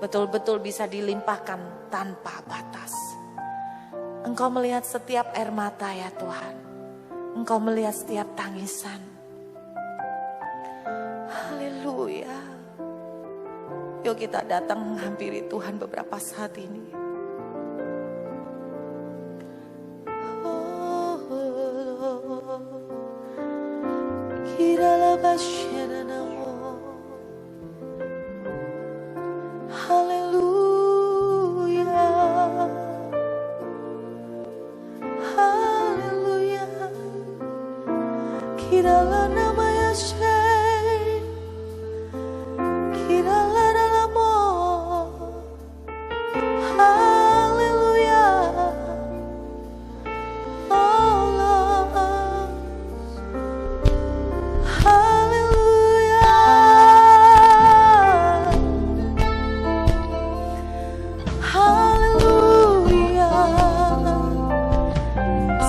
betul-betul bisa dilimpahkan tanpa batas. Engkau melihat setiap air mata ya Tuhan. Engkau melihat setiap tangisan. Haleluya. Yuk kita datang menghampiri Tuhan beberapa saat ini. Kiralah basyana namo. Haleluya. Haleluya. Kiralah nama Yahweh. Kiralah dalamo. Haleluya. Oh Lord. Haleluya. Haleluya.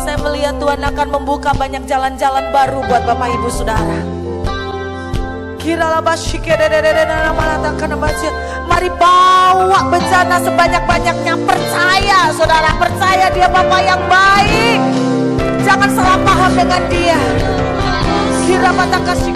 Saya melihat Tuhan akan membuka banyak jalan-jalan baru buat Bapak Ibu Saudara. Mari bawa bencana sebanyak-banyaknya. Percaya saudara, percaya dia Bapa yang baik. Jangan salah paham dengan dia. Kira mata kasih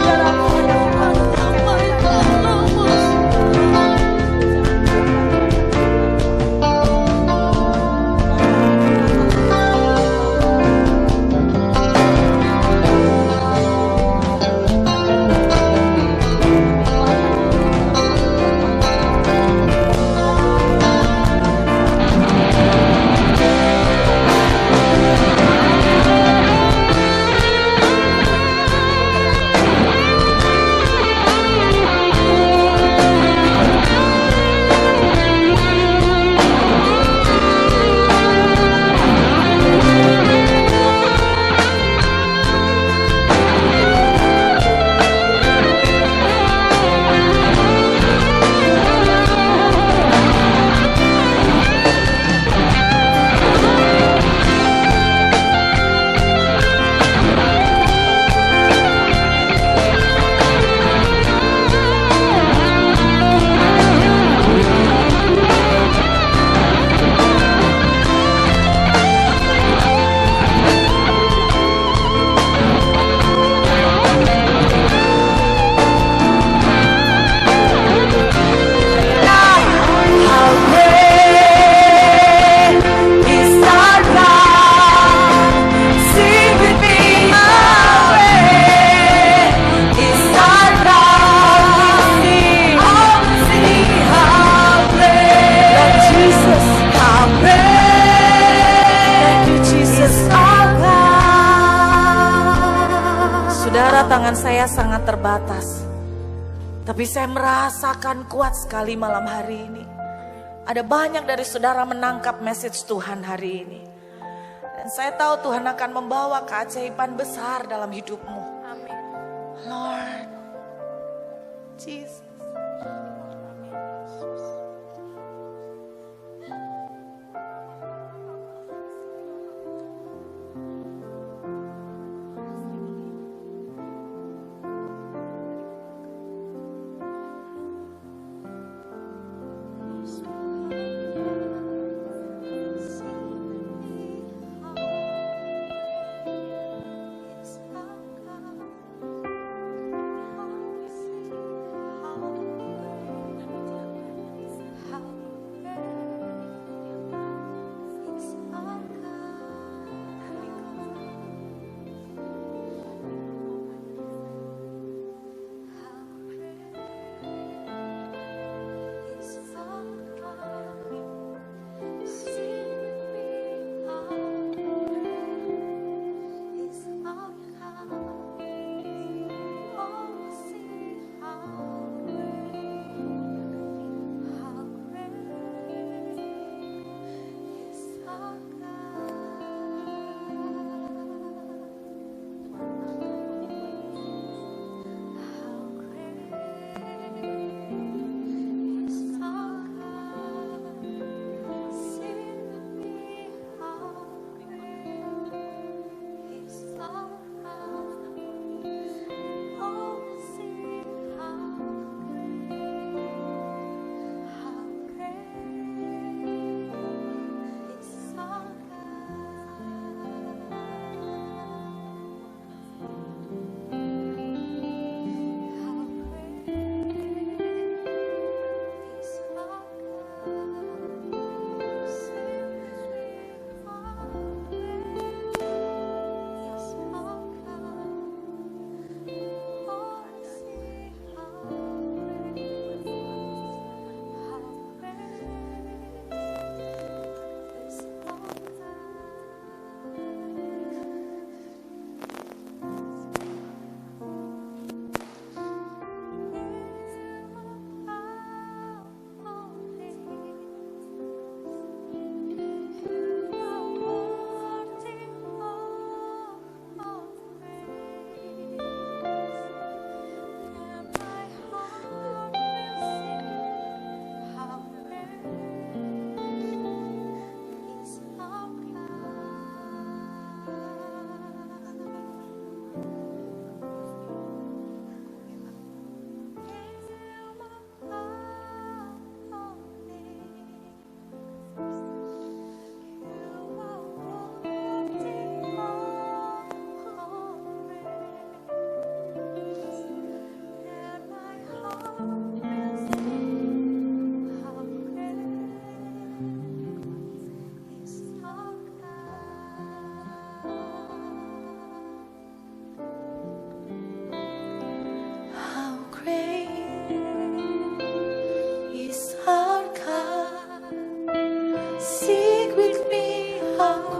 tangan saya sangat terbatas. Tapi saya merasakan kuat sekali malam hari ini. Ada banyak dari saudara menangkap message Tuhan hari ini. Dan saya tahu Tuhan akan membawa keajaiban besar dalam hidupmu. Amin. Lord Jesus.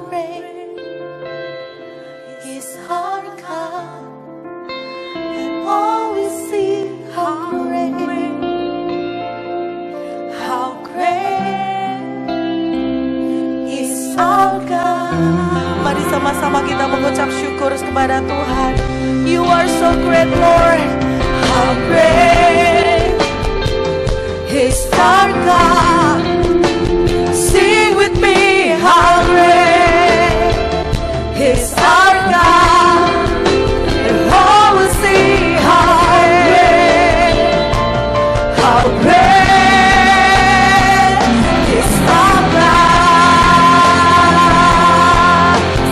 great is our God. And all we see how great is our God. Mari sama-sama kita mengucap syukur kepada Tuhan. You are so great, Lord. How great is our God. Sing with me, how great is our God. And all will see how great is our God.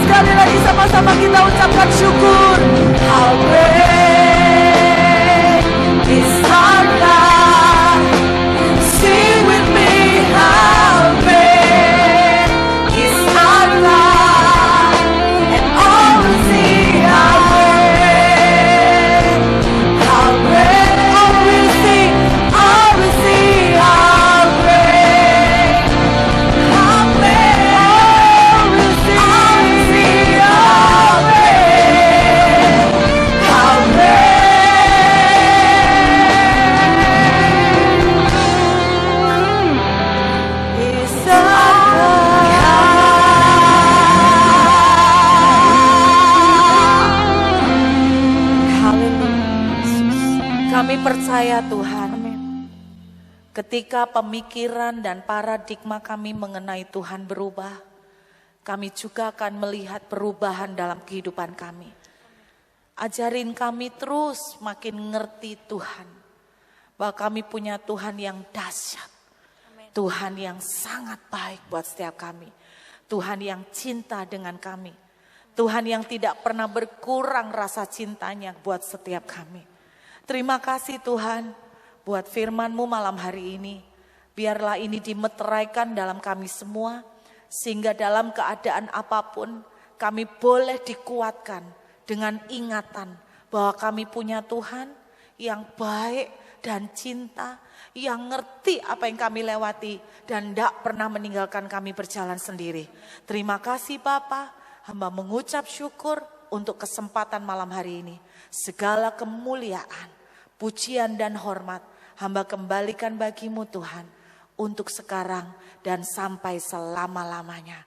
Sekali lagi sama-sama kita ucapkan syukur. How great is our God. Sing with me, how great is our God. And all will see how great, all will see how great, all will see how great is our God. Haleluya. Kami percaya Tuhan, ketika pemikiran dan paradigma kami mengenai Tuhan berubah, kami juga akan melihat perubahan dalam kehidupan kami. Ajarin kami terus makin ngerti Tuhan, bahwa kami punya Tuhan yang dahsyat, Tuhan yang sangat baik buat setiap kami, Tuhan yang cinta dengan kami, Tuhan yang tidak pernah berkurang rasa cintanya buat setiap kami. Terima kasih Tuhan buat firman-Mu malam hari ini. Biarlah ini dimeteraikan dalam kami semua, sehingga dalam keadaan apapun kami boleh dikuatkan dengan ingatan bahwa kami punya Tuhan yang baik dan cinta, yang ngerti apa yang kami lewati dan tidak pernah meninggalkan kami berjalan sendiri. Terima kasih Bapa, hamba mengucap syukur untuk kesempatan malam hari ini. Segala kemuliaan, pujian dan hormat hamba kembalikan bagi-Mu Tuhan, untuk sekarang dan sampai selama-lamanya.